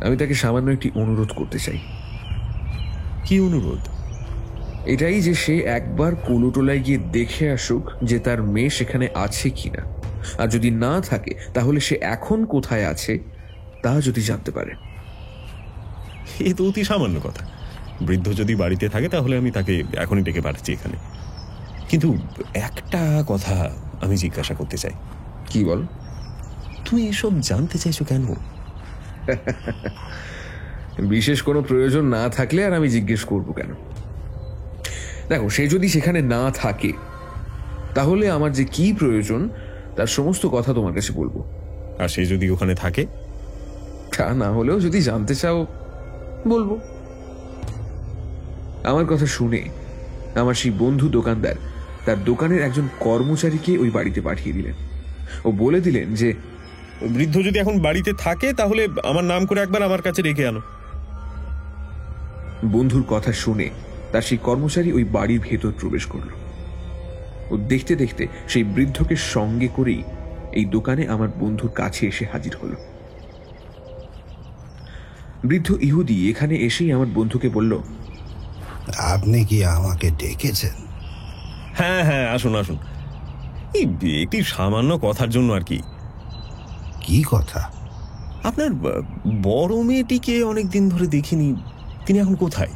আমি তাকে সামান্য একটি অনুরোধ করতে চাই। কি অনুরোধ? এটাই যে সে একবার কলুটোলায় গিয়ে দেখে আসুক যে তার মেয়ে সেখানে আছে কিনা, আর যদি না থাকে তাহলে সে এখন কোথায় আছে তা যদি জানতে পারে। এ তো অতি সামান্য কথা। বৃদ্ধ যদি বাড়িতে থাকে তাহলে আমি তাকে এখনই ডেকে পাঠাচ্ছি এখানে। কিন্তু একটা কথা আমি জিজ্ঞাসা করতে চাই। কি বল? তুমি এসব জানতে চাইছো কেন? বিশেষ কোনো প্রয়োজন না থাকলে আর আমি জিজ্ঞেস করব কেন? দেখো, সে যদি সেখানে না থাকে তাহলে আমার যে কি প্রয়োজন তার সমস্ত কথা তোমার কাছে বলবো। আর সে যদি ওখানে থাকে? তা না হলেও যদি জানতে চাও বলবো। আমার কথা শুনে আমার সেই বন্ধু দোকানদার তার দোকানের একজন কর্মচারীকে ওই বাড়িতে পাঠিয়ে দিলেন ও বলে দিলেন যে বৃদ্ধ যদি এখন বাড়িতে থাকে তাহলে আমার নাম করে একবার আমার কাছে রেখে আনো। বন্ধুর কথা শুনে তার সেই কর্মচারী ওই বাড়ির ভেতর প্রবেশ করল ও দেখতে দেখতে সেই বৃদ্ধকে সঙ্গে করেই এই দোকানে আমার বন্ধুর কাছে এসে হাজির হলো। বৃদ্ধ ইহুদি এখানে এসেই আমার বন্ধুকে বলল, আপনি কি আমাকে ডেকেছেন? হ্যাঁ হ্যাঁ, আসুন আসুন। এই একটি সামান্য কথার জন্য আর কি। কি কথা? আপনার বড় মেয়েটিকে অনেক দিন ধরে দেখিনি, তিনি এখন কোথায়?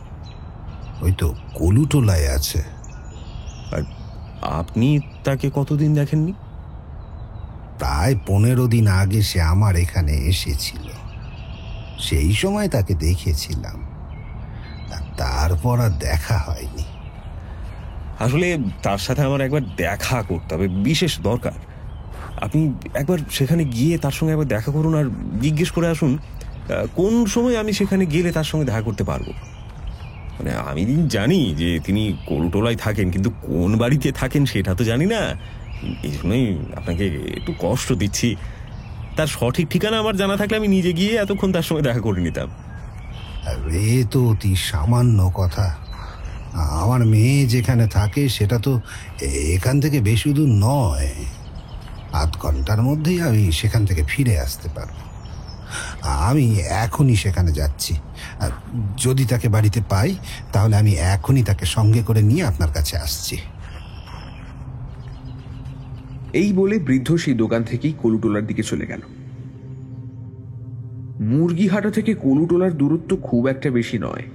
ওই তো কলুটোলায় আছে। আর আপনি তাকে কতদিন দেখেননি? প্রায় 15 দিন আগে সে আমার এখানে এসেছিল, সেই সময় তাকে দেখেছিলাম, তারপর আর দেখা হয়নি। আসলে তার সাথে আমার একবার দেখা করতে হবে, বিশেষ দরকার। আপনি একবার সেখানে গিয়ে তার সঙ্গে একবার দেখা করুন আর জিজ্ঞেস করে আসুন কোন সময় আমি সেখানে গেলে তার সঙ্গে দেখা করতে পারবো। মানে আমি জানি যে তিনি কলুটোলায় থাকেন, কিন্তু কোন বাড়িতে থাকেন সেটা তো জানি না। এই জন্যই আপনাকে একটু কষ্ট দিচ্ছি। তার সঠিক ঠিকানা আমার জানা থাকলে আমি নিজে গিয়ে এতক্ষণ তার সঙ্গে দেখা করে নিতাম। এ তো অতি সামান্য কথা। আমার মেয়ে যেখানে থাকে সেটা তো এখান থেকে বেশি দূর নয়, আধ ঘন্টার মধ্যেই আমি সেখান থেকে ফিরে আসতে পারবো। আমি এখনই সেখানে যাচ্ছি, আর যদি তাকে বাড়িতে পাই তাহলে আমি এখনই তাকে সঙ্গে করে নিয়ে আপনার কাছে আসছি। এই বলে বৃদ্ধ সেই দোকান থেকেই কলুটোলার দিকে চলে গেল। মুরগিহাটা থেকে কলুটোলার দূরত্ব খুব একটা বেশি নয়,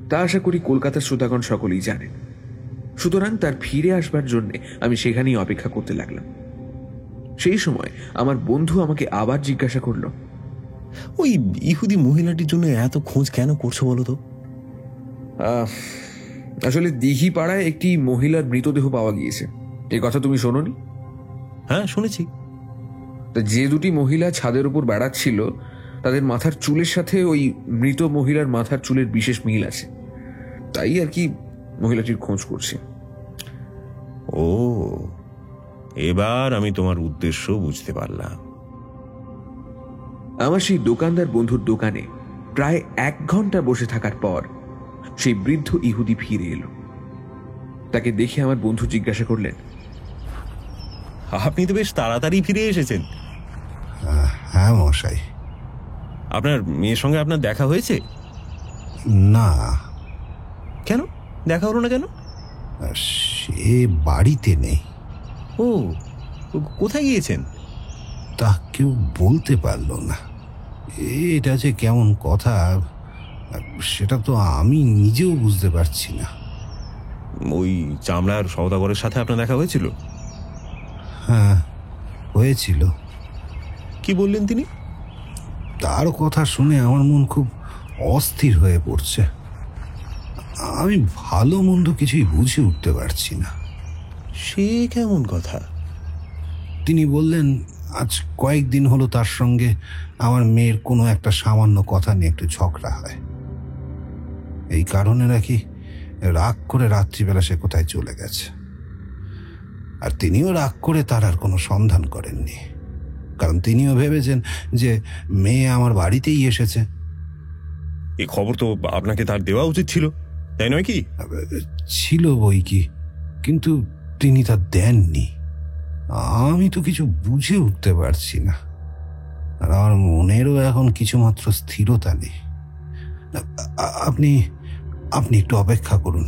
তা আশা করি কলকাতার শ্রোতাগণ সকলেই জানেন। সুতরাং তার ফিরে আসবার জন্য আমি সেখানেই অপেক্ষা করতে লাগলাম। সেই সময় আমার বন্ধু আমাকে আবার জিজ্ঞাসা করল, ওই ইহুদি মহিলাটির জন্য এত খোঁজ কেন করছো বলো তো? আসলে দিঘি পাড়ায় একটি মহিলার মৃতদেহ পাওয়া গিয়েছে, এই কথা তুমি শোনোনি? হ্যাঁ, শুনেছি। যে দুটি মহিলা ছাদের উপর বেড়াচ্ছিল তাদের মাথার চুলের সাথে ওই মৃত মহিলার মাথার চুলের বিশেষ মিল আছে, তাই আর কি মহিলাটির খোঁজ করছি। ও, এবার আমি তোমার উদ্দেশ্য বুঝতে পারলাম। আমার সেই দোকানদার বন্ধুর দোকানে প্রায় 1 ঘন্টা বসে থাকার পর সেই বৃদ্ধ ইহুদি ফিরে এলো। তাকে দেখে আমার বন্ধু জিজ্ঞাসা করলেন, আপনি তো বেশ তাড়াতাড়ি ফিরে এসেছেন। হ্যাঁ মশাই। আপনার মেয়ের সঙ্গে আপনার দেখা হয়েছে? না। কেন দেখা হলো না কেন? সে বাড়িতে নেই। ও, কোথায় গিয়েছেন? তা কেউ বলতে পারলো না। এটা যে কেমন কথা সেটা তো আমি নিজেও বুঝতে পারছি না। ওই চামড়ার সওদাগরের সাথে আপনার দেখা হয়েছিল? হ্যাঁ, হয়েছিল। কি বললেন তিনি? তার কথা শুনে আমার মন খুব অস্থির হয়ে পড়ছে। আমি ভালো মন্দ কিছুই বুঝে উঠতে পারছি না। সে কেমন কথা? তিনি বললেন আজ কয়েকদিন হলো তার সঙ্গে আমার মেয়ের কোনো একটা সামান্য কথা নিয়ে একটু ঝগড়া হয়। এই কারণে নাকি রাগ করে রাত্রিবেলা সে কোথায় চলে গেছে। আর তিনিও রাগ করে তার আর কোনো সন্ধান করেননি, কারণ তিনিও ভেবেছেন যে মেয়ে আমার বাড়িতেই এসেছে। এই খবর তো আপনাকে তার দেওয়া উচিত ছিল, তাই নয় কি? ছিল বই কি, কিন্তু তিনি তা দেননি। আমি তো কিছু বুঝে উঠতে পারছি না, আর আমার মনেরও এখন কিছুমাত্র স্থিরতা নেই। আপনি আপনি একটু অপেক্ষা করুন,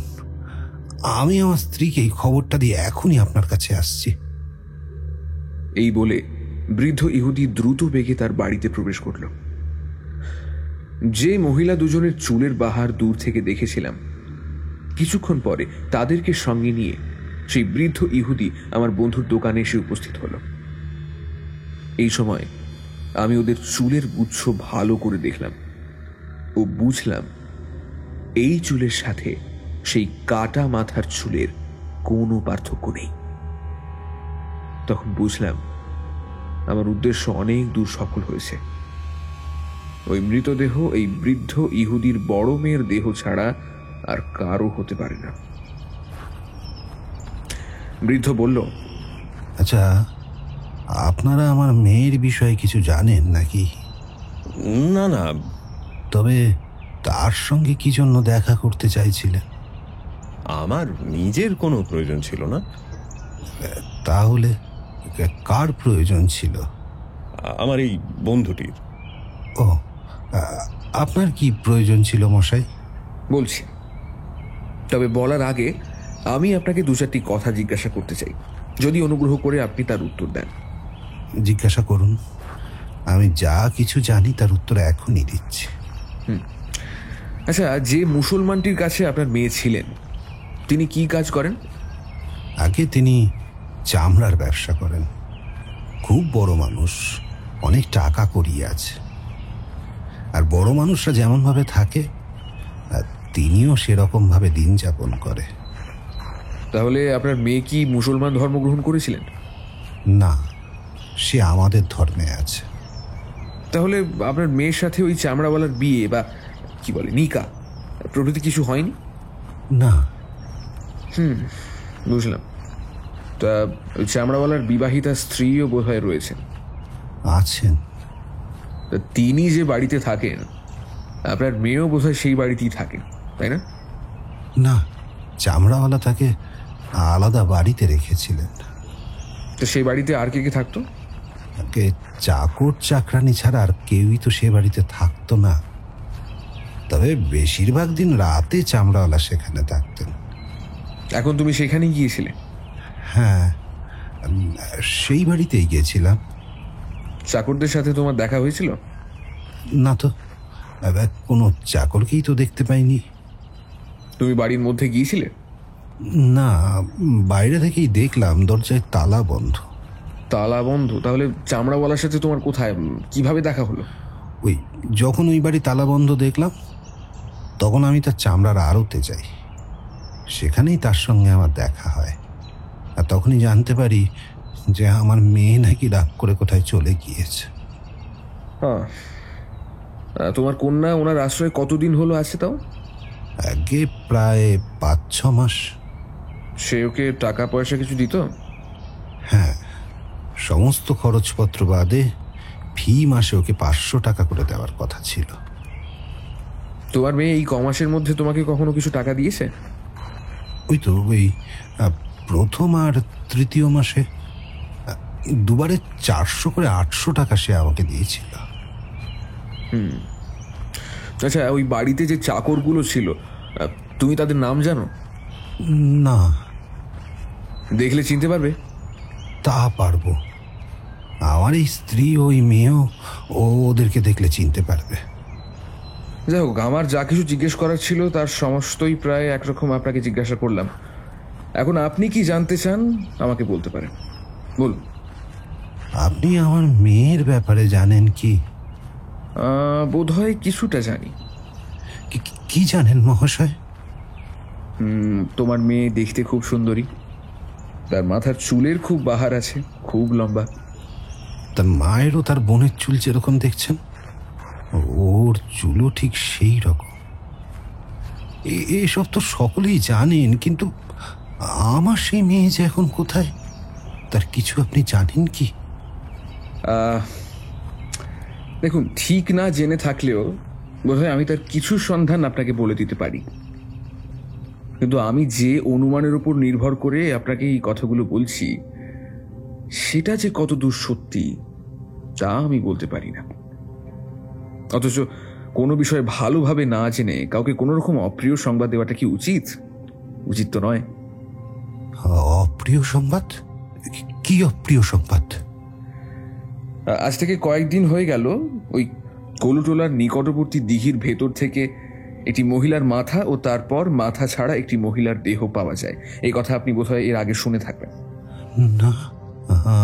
আমি আমার স্ত্রীকে এই খবরটা দিয়ে এখনই আপনার কাছে আসছি। এই বলে বৃদ্ধ ইহুদি দ্রুত বেগে তার বাড়িতে প্রবেশ করল। যে মহিলা দুজনের চুলের বাহার দূর থেকে দেখেছিলাম, কিছুক্ষণ পরে তাদেরকে সঙ্গে নিয়ে সেই বৃদ্ধ ইহুদি আমার বন্ধুর দোকানে এসে উপস্থিত হলো। এই সময় আমি ওদের চুলের গুচ্ছ ভালো করে দেখলাম। ও বুঝলাম এই চুলের সাথে সেই কাটা মাথার চুলের কোনো পার্থক্য নেই। তখন বুঝলাম আমার উদ্দেশ্য অনেক দূর সফল হয়েছে। ওই মৃতদেহ এই বৃদ্ধ ইহুদির বড় মেয়ের দেহ ছাড়া আর কারো হতে পারে না। বৃদ্ধ বলল, আচ্ছা, আপনারা আমার মেয়ের বিষয়ে কিছু জানেন নাকি? না না, তবে তার সঙ্গে কি জন্য দেখা করতে চাইছিলেন? আমার নিজের কোনো প্রয়োজন ছিল না। তাহলে কার প্রয়োজন ছিল? আমার এই বন্ধুটির। ও, আপনার কি প্রয়োজন ছিল মশাই? বলছি, তবে বলার আগে আমি আপনাকে দু চারটি কথা জিজ্ঞাসা করতে চাই, যদি অনুগ্রহ করে আপনি তার উত্তর দেন। জিজ্ঞাসা করুন, আমি যা কিছু জানি তার উত্তর এখনই দিচ্ছি। আচ্ছা, যে মুসলমানটির কাছে আপনার মেয়ে ছিলেন তিনি কি কাজ করেন? আগে তিনি চামড়ার ব্যবসা করেন। খুব বড় মানুষ, অনেক টাকা করিয়ে আছে। আর বড় মানুষরা যেমনভাবে থাকে তিনিও সেরকমভাবে দিন যাপন করে। তাহলে আপনার মেয়ে কি মুসলমান ধর্ম গ্রহণ করেছিলেন? না, সে আমাদের ধর্মে আছে। তাহলে আপনার মেয়ের সাথে ওই চামড়াওয়ালার বিয়ে বা কি বলে নিকা প্রভৃতি কিছু হয়নি? না। বুঝলাম। তা ওই চামড়াওয়ালার বিবাহিতা স্ত্রীও বোধহয় রয়েছেন? আছেন। তা তিনি যে বাড়িতে থাকেন আপনার মেয়েও বোধহয় সেই বাড়িতেই থাকেন, তাই না? না, চামড়াওয়ালা তাকে আলাদা বাড়িতে রেখেছিলেন। তো সেই বাড়িতে আর কে কে থাকতো? চাকর চাকরানি ছাড়া আর কেউই তো সে বাড়িতে থাকতো না। তবে বেশিরভাগ দিন রাতে চামড়াওয়ালা সেখানে থাকতেন। এখন তুমি সেখানে গিয়েছিলে? হ্যাঁ, সেই বাড়িতেই গিয়েছিলাম। চাকরদের সাথে তোমার দেখা হয়েছিল? না তো, কোনো চাকরকেই তো দেখতে পাইনি। তুমি বাড়ির মধ্যে গিয়েছিলে? না, বাইরে থেকেই দেখলাম দরজায় তালা বন্ধ। তালা বন্ধ? তাহলে চামড়াওয়ালার সাথে তোমার কোথায় কিভাবে দেখা হলো? ওই যখন ওই বাড়ি তালা বন্ধ দেখলাম তখন আমি তার চামড়ার আড়তে যাই। সেখানেই তার সঙ্গে আমার দেখা হয়। আর তখনই জানতে পারি যে আমার মেয়ে নাকি রাগ করে কোথায় চলে গিয়েছে। হ্যাঁ, তোমার কন্যা ওনার আশ্রয়ে কতদিন হলো আছে তাও? আগে প্রায় 5-6 মাস। সে ওকে টাকা পয়সা কিছু দিত? হ্যাঁ, সমস্ত খরচপত্র বাদে ফি মাসে ওকে 500 টাকা করে দেওয়ার কথা ছিল। তোমার মেয়ে এই কমাসের মধ্যে তোমাকে কখনো কিছু টাকা দিয়েছে? ওই প্রথম আর তৃতীয় মাসে দুবারে 400 করে 800 টাকা সে আমাকে দিয়েছিল। আচ্ছা, ওই বাড়িতে যে চাকরগুলো ছিল তুমি তাদের নাম জানো? না। দেখলে চিনতে পারবে? তা পারবো। আমার এই স্ত্রী ওই মেয়েও ওদেরকে দেখলে চিনতে পারবে। যাই হোক, আমার যা কিছু জিজ্ঞেস করার ছিল তার সমস্তই প্রায় একরকম আপনাকে জিজ্ঞাসা করলাম। এখন আপনি কি জানতে চান আমাকে বলতে পারেন, বলুন। আপনি আমার মেয়ের ব্যাপারে জানেন কি? বোধহয় কিছুটা জানি। কি জানেন মহাশয়? তোমার মেয়ে দেখতে খুব সুন্দরী, তার মাথার চুলের খুব বাহার আছে, খুব লম্বা। তার মায়েরও তার বোনের চুল যেরকম দেখছেন ওর চুলও ঠিক সেই রকম। এসব তো সকলেই জানেন, কিন্তু আমার সেই মেয়ে যে এখন কোথায় তার কিছু আপনি জানেন কি? দেখুন, ঠিক না জেনে থাকলেও বোধহয় আমি তার কিছু সন্ধান আপনাকে বলে দিতে পারি, কিন্তু আমি যে অনুমানের উপর নির্ভর করে আপনাকে এই কথাগুলো বলছি সেটা যে কত দূর সত্যি তা আমি বলতে পারি না। অথচ কোনো বিষয়ে ভালোভাবে না জেনে কাউকে কোনো রকম অপ্রিয় সংবাদ দেওয়াটা কি উচিত? উচিত তো নয়। অপ্রিয় সংবাদ? কি অপ্রিয় সংবাদ? আজ থেকে কয়েকদিন হয়ে গেল ওই কলুটোলার নিকটবর্তী দিঘির ভেতর থেকে একটি মহিলার মাথা ও তারপর মাথা ছাড়া একটি মহিলার দেহ পাওয়া যায়। এই কথা আপনি বোধহয় এর আগে শুনে থাকবেন। না,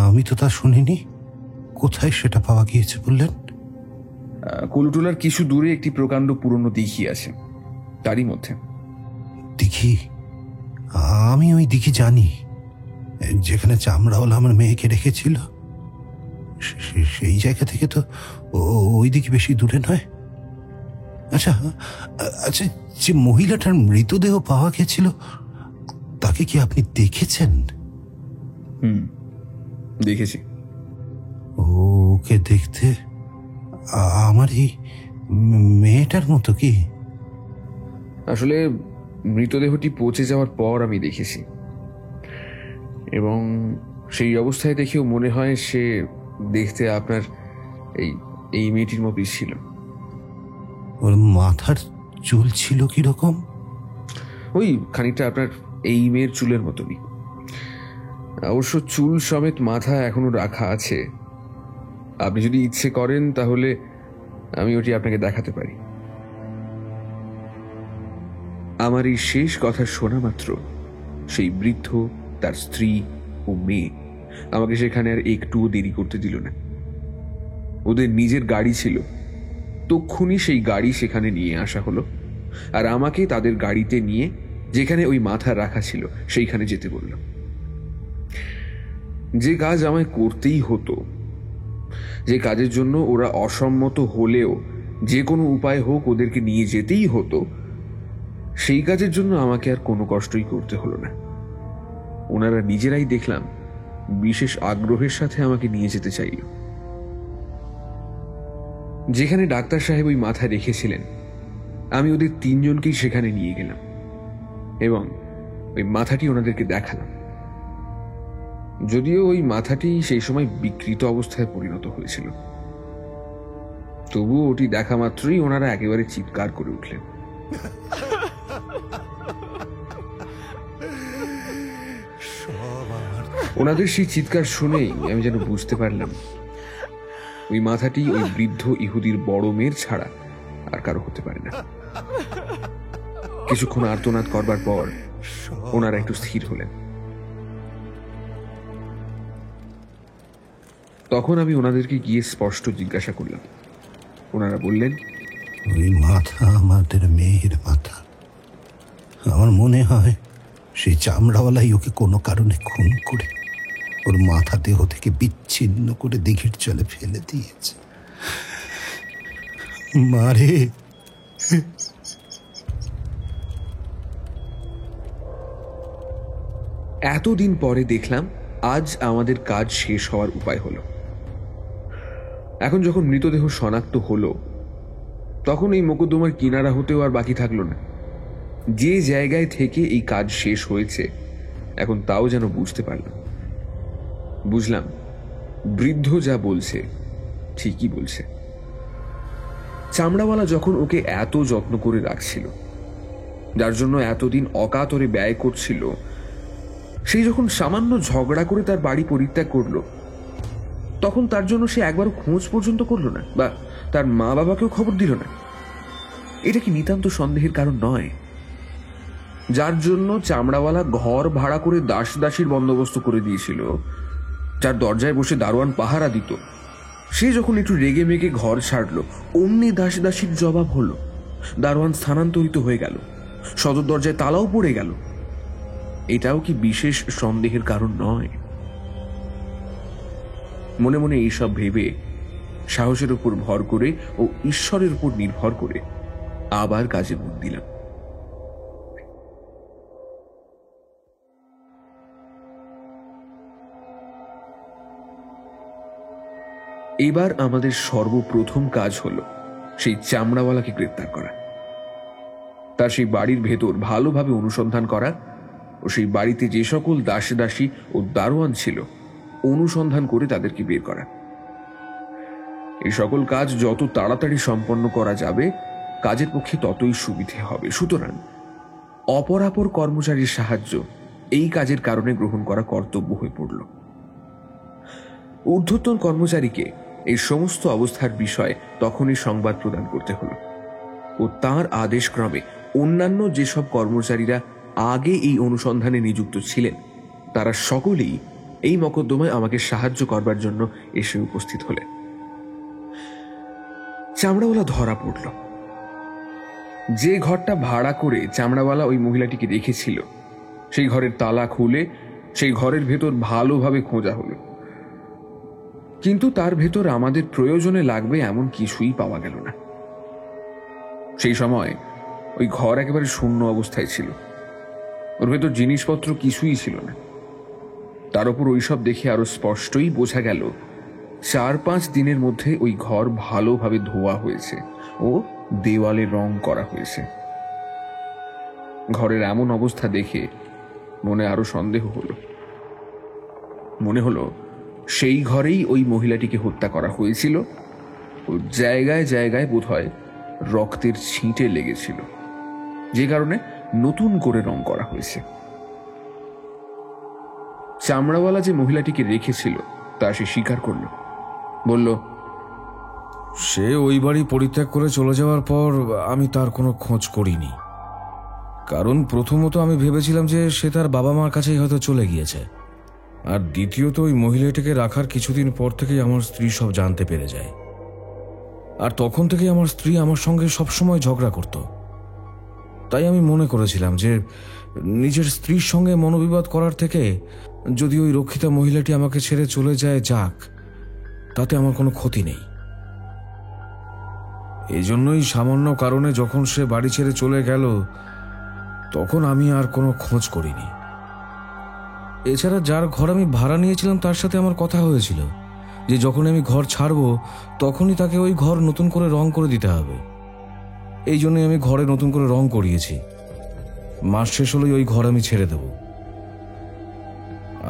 আমি তো তা শুনিনি। কোথায় সেটা পাওয়া গিয়েছে বললেন? কুলটোলার কিছু দূরে একটি প্রকাণ্ড পুরনো দিঘি আছে, তারই মধ্যে। দিঘি? আমি ওই দিঘি জানি, যেখানে চামড়াওয়ালা আমার মেয়েকে রেখেছিল। সেই জায়গা থেকে তো ওই দিকে বেশি দূরে নয়। আচ্ছা আচ্ছা, যে মহিলাটার মৃতদেহ পাওয়া গেছিল তাকে কি আপনি দেখেছেন? দেখেছি। ওকে দেখতে আমার এই মেয়েটার মতো কি? আসলে মৃতদেহটি পচে যাওয়ার পর আমি দেখেছি, এবং সেই অবস্থায় দেখেও মনে হয় সে দেখতে আপনার এই মেয়েটির মতোই ছিল। ওর মাথার চুল ছিল কিরকম? ওই খানিকটা আপনার এই মেয়ের চুলের মতনই। অবশ্য চুল সমেত মাথা এখনো রাখা আছে। আপনি যদি ইচ্ছে করেন তাহলে আমি ওটি আপনাকে দেখাতে পারি। আমার এই শেষ কথা শোনা মাত্র সেই বৃদ্ধ, তার স্ত্রী ও মেয়ে আমাকে সেখানে আর একটুও দেরি করতে দিল না। ওদের নিজের গাড়ি ছিল, তক্ষুনি সেই গাড়ি সেখানে নিয়ে আসা হলো, আর আমাকে তাদের গাড়িতে নিয়ে যেখানে ওই মাথা রাখা ছিল সেইখানে যেতে বলল। যে কাজ আমায় করতেই হতো, যে কাজের জন্য ওরা অসম্মত হলেও যে কোনো উপায় হোক ওদেরকে নিয়ে যেতেই হতো, সেই কাজের জন্য আমাকে আর কোনো কষ্টই করতে হলো না। ওনারা নিজেরাই দেখলাম বিশেষ আগ্রহের সাথে আমাকে নিয়ে যেতে চাইল। যেখানে ডাক্তার সাহেব ওই মাথা রেখেছিলেন, আমি ওদের তিনজনকেই সেখানে নিয়ে গেলাম এবং ওই মাথাটি ওনাদেরকে দেখালাম। যদিও ওই মাথাটি সেই সময় বিকৃত অবস্থায় পরিণত হয়েছিল, তবুও ওটি দেখা মাত্রই ওনারা একেবারে চিৎকার করে উঠলেন। ওনাদের সেই চিৎকার শুনেই আমি যেন বুঝতে পারলাম ওই মাথাটি ওই বৃদ্ধ ইহুদির বড় মেয়ের ছাড়া আর কারো হতে পারে না। কিছুক্ষণ আর্তনাদ করবার পর ওনারা একটু স্থির হলেন। তখন আমি ওনাদেরকে গিয়ে স্পষ্ট জিজ্ঞাসা করলাম। ওনারা বললেন, ওই মাথা আমাদের মেয়ের মাথা। আমার মনে হয় সেই চামড়াওয়ালাই ওকে কোনো কারণে খুন করে ওর মাথা দেহ থেকে বিচ্ছিন্ন করে দিঘির জলে ফেলে দিয়েছে। মারে, এতদিন পরে দেখলাম আজ আমাদের কাজ শেষ হওয়ার উপায় হলো। এখন যখন মৃতদেহ শনাক্ত হলো, তখন এই মোকদ্দমার কিনারা হতেও আর বাকি থাকলো না। যে জায়গায় থেকে এই কাজ শেষ হয়েছে এখন তাও যেন বুঝতে পারলাম। বুঝলাম বৃদ্ধ যা বলছে ঠিকই বলছে। চামড়াওয়ালা যখন ওকে এত যত্ন করে রাখছিল, যার জন্য এতদিন অকাতরে ব্যয় করছিল, সেই যখন সামান্য ঝগড়া করে তার বাড়ি পরিত্যাগ করলো, তখন তার জন্য সে একবারও খোঁজ পর্যন্ত করলো না, বা তার মা বাবাকেও খবর দিল না। এটা কি নিতান্ত সন্দেহের কারণ নয়? যার জন্য চামড়াওয়ালা ঘর ভাড়া করে দাস দাসীর বন্দোবস্ত করে দিয়েছিল, যার দরজায় বসে দারোয়ান পাহারা দিত, সে যখন একটু রেগে মেগে ঘর ছাড়লো, অমনি দাস দাসীর জবাব হলো, দারোয়ান স্থানান্তরিত হয়ে গেল, সদর দরজায় তালাও পড়ে গেল। এটাও কি বিশেষ সন্দেহের কারণ নয়? মনে মনে এইসব ভেবে সাহসের উপর ভর করে ও ঈশ্বরের উপর নির্ভর করে আবার কাজে মন দিলাম। এবার আমাদের সর্বপ্রথম কাজ হলো সেই চামড়াওয়ালাকে গ্রেপ্তার করা, তার সেই বাড়ির ভেতর ভালোভাবে অনুসন্ধান করা ও সেই বাড়িতে যে সকল দাসী দাসী ও দারোয়ান ছিল অনুসন্ধান করে তাদেরকে বের করা। এই সকল কাজ যত তাড়াতাড়ি সম্পন্ন করা যাবে কাজের পক্ষে ততই সুবিধে হবে। সুতরাং অপরাপর কর্মচারীর সাহায্য এই কাজের কারণে গ্রহণ করা কর্তব্য হয়ে পড়ল। ঊর্ধ্বতন কর্মচারীকে এই সমস্ত অবস্থার বিষয়ে তখনই সংবাদ প্রদান করতে হলো, ও তাঁর আদেশক্রমে অন্যান্য যেসব কর্মচারীরা আগে এই অনুসন্ধানে নিযুক্ত ছিলেন তারা সকলেই এই মকদ্দমায় আমাকে সাহায্য করবার জন্য এসে উপস্থিত হলেন। চামড়াওয়ালা ধরা পড়ল। যে ঘরটা ভাড়া করে চামড়াওয়ালা ওই মহিলাটিকে রেখেছিল সেই ঘরের তালা খুলে সেই ঘরের ভেতর ভালোভাবে খোঁজা হলো, কিন্তু তার ভেতর আমাদের প্রয়োজনে লাগবে এমন কিছুই পাওয়া গেল না। সেই সময় ওই ঘর একেবারে শূন্য অবস্থায় ছিল, ওর ভেতর জিনিসপত্র কিছুই ছিল না। তার উপর ওইসব দেখে আরো স্পষ্টই বোঝা গেল 4-5 দিনের মধ্যে ওই ঘর ভালোভাবে ধোয়া হয়েছে ও দেওয়ালে রং করা হয়েছে। ঘরের এমন অবস্থা দেখে মনে আরো সন্দেহ হলো। মনে হলো সেই ঘরেই ওই মহিলাটিকে হত্যা করা হয়েছিল ও জায়গায় জায়গায় বোধহয় রক্তের ছিটে লেগেছিল, যে কারণে নতুন করে রং করা হয়েছে। চামড়াওয়ালা যে মহিলাটিকে রেখেছিল তা সে স্বীকার করল, বলল, সে ওই বাড়ি পরিত্যাগ করে চলে যাওয়ার পর আমি তার কোনো খোঁজ করিনি। কারণ প্রথমত আমি ভেবেছিলাম যে সে তার বাবা মার কাছেই হয়তো চলে গিয়েছে, আর দ্বিতীয়ত ওই মহিলাটিকে রাখার কিছুদিন পর থেকেই আমার স্ত্রী সব জানতে পেরে যায়। আর তখন থেকেই আমার স্ত্রী আমার সঙ্গে সবসময় ঝগড়া করত। তাই আমি মনে করেছিলাম যে নিজের স্ত্রীর সঙ্গে মনোবিবাদ করার থেকে যদি ওই রক্ষিতা মহিলাটি আমাকে ছেড়ে চলে যায় যাক, তাতে আমার কোনো ক্ষতি নেই। এই জন্যই সামান্য কারণে যখন সে বাড়ি ছেড়ে চলে গেল তখন আমি আর কোনো খোঁজ করিনি। এছাড়া যার ঘর আমি ভাড়া নিয়েছিলাম তার সাথে আমার কথা হয়েছিল যে যখন আমি ঘর ছাড়বো তখনই তাকে ওই ঘর নতুন করে রং করে দিতে হবে। এই জন্যই আমি ঘরে নতুন করে রং করিয়েছি। মাস শেষ হলেই ওই ঘর আমি ছেড়ে দেব।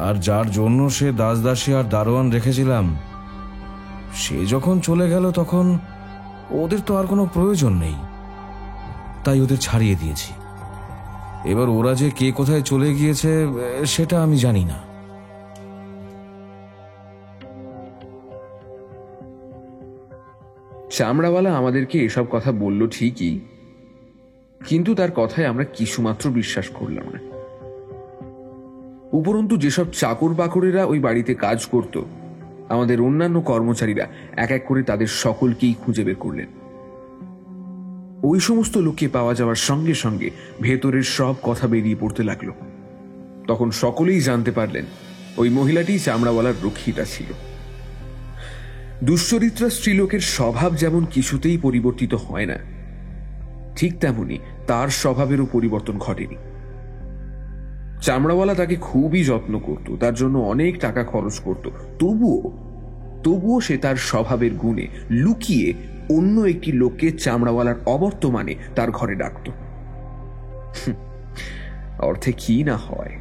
আর যার জন্য সে দাসদাসী আর দারোয়ান রেখেছিলাম সে যখন চলে গেল তখন ওদের তো আর কোনো প্রয়োজন নেই, তাই ওদের ছাড়িয়ে দিয়েছি। এবার ওরা যে কে কোথায় চলে গিয়েছে সেটা আমি জানি না। চামড়াওয়ালা আমাদেরকে এসব কথা বলল ঠিকই, কিন্তু তার কথায় আমরা কিছুমাত্র বিশ্বাস করলাম না। উপরন্তু যেসব চাকর বাকরেরা ওই বাড়িতে কাজ করত, আমাদের অন্যান্য কর্মচারীরা এক এক করে তাদের সকলকেই খুঁজে বের করলেন। ওই সমস্ত লোককে পাওয়া যাওয়ার সঙ্গে সঙ্গে ভেতরের সব কথা বেরিয়ে পড়তে লাগলো। তখন সকলেই জানতে পারলেন ওই মহিলাটি চামড়াওয়ালার রক্ষিতা ছিল। দুশ্চরিত্রা স্ত্রীলোকের স্বভাব যেমন কিছুতেই পরিবর্তিত হয় না, ঠিক তেমনি তার স্বভাবেরও পরিবর্তন ঘটেনি। চামড়াওয়ালা তাকে খুবই যত্ন করত, তার জন্য অনেক টাকা খরচ করত, তবুও সে তার স্বভাবের গুণে লুকিয়ে অন্য একটি লোককে চামড়াওয়ালার অবর্তমানে তার ঘরে ডাকত। অর্থে কি না হয়,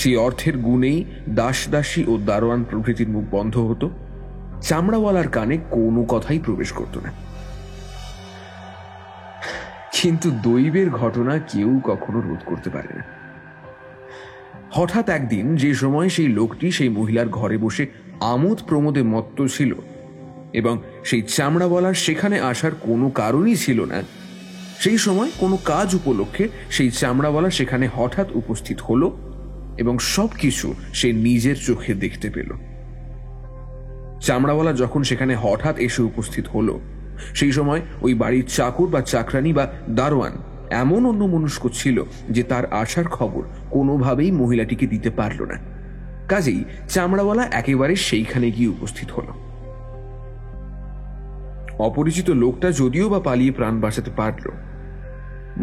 সেই অর্থের গুণেই দাসদাসী ও দারোয়ান প্রভৃতির মুখ বন্ধ হতো, চামড়াওয়ালার কানে কোনো কথাই প্রবেশ করত না। কিন্তু দৈবের ঘটনা কেউ কখনো রোধ করতে পারে না। হঠাৎ একদিন যে সময় সেই লোকটি সেই মহিলার ঘরে বসে আমোদ প্রমোদে মত্ত ছিল এবং সেই চামড়াওয়ালার সেখানে আসার কোনো কারণই ছিল না, সেই সময় কোনো কাজ উপলক্ষে সেই চামড়াওয়ালা সেখানে হঠাৎ উপস্থিত হলো এবং সবকিছু সে নিজের চোখে দেখতে পেল। চামড়াওয়ালা যখন সেখানে হঠাৎ এসে উপস্থিত হলো, সেই সময় ওই বাড়ির চাকর বা চাকরানি বা দারোয়ান এমন অন্যমনস্ক ছিল যে তার আসার খবর কোনোভাবেই মহিলাটিকে দিতে পারল না। কাজেই চামড়াওয়ালা একেবারে সেইখানে গিয়ে উপস্থিত হলো। অপরিচিত লোকটা যদিও বা পালিয়ে প্রাণ বাঁচাতে পারল,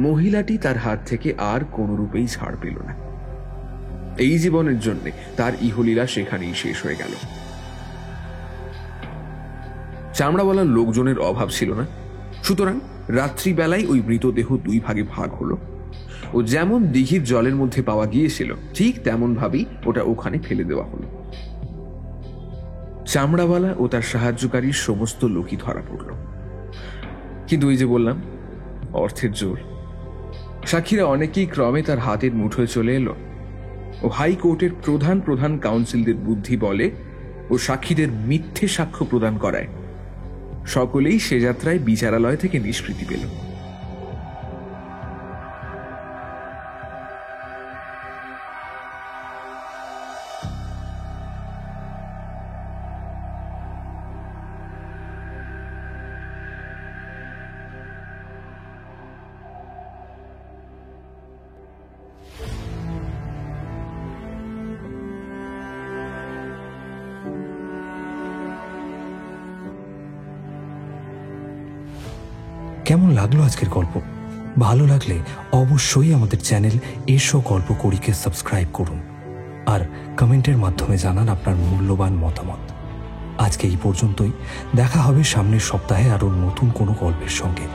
মহিলাটি তার হাত থেকে আর কোনরূপেই ছাড় পেল না। এই জীবনের জন্য তার ইহলীলা সেখানেই শেষ হয়ে গেল। চামড়াওয়ালার লোকজনের অভাব ছিল না, সুতরাং রাত্রিবেলায় ওই মৃতদেহ 2 ভাগে ভাগ হলো ও যেমন দিঘির জলের মধ্যে পাওয়া গিয়েছিল ঠিক তেমন ভাবেই ওটা ওখানে ফেলে দেওয়া হলো। চামড়াওয়ালা ও তার সাহায্যকারী সমস্ত লোকই ধরা পড়ল, কিন্তু ওই যে বললাম অর্থের জোর, সাক্ষীরা অনেকেই ক্রমে তার হাতের মুঠোয় চলে এলো ও হাইকোর্টের প্রধান প্রধান কাউন্সিলদের বুদ্ধি বলে ও সাক্ষীদের মিথ্যে সাক্ষ্য প্রদান করায় সকলেই সে যাত্রায় বিচারালয় থেকে নিষ্কৃতি পেল। কেমন লাগলো আজকের গল্প? ভালো লাগলে অবশ্যই আমাদের চ্যানেল এসো গল্প করিকে সাবস্ক্রাইব করুন আর কমেন্টের মাধ্যমে জানান আপনার মূল্যবান মতামত। আজকে এই পর্যন্তই। দেখা হবে সামনের সপ্তাহে আরো নতুন কোনো গল্পের সঙ্গে।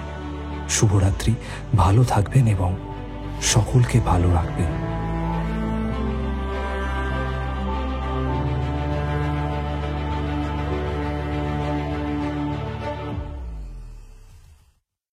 শুভরাত্রি, ভালো থাকবেন এবং সকলকে ভালো রাখবেন।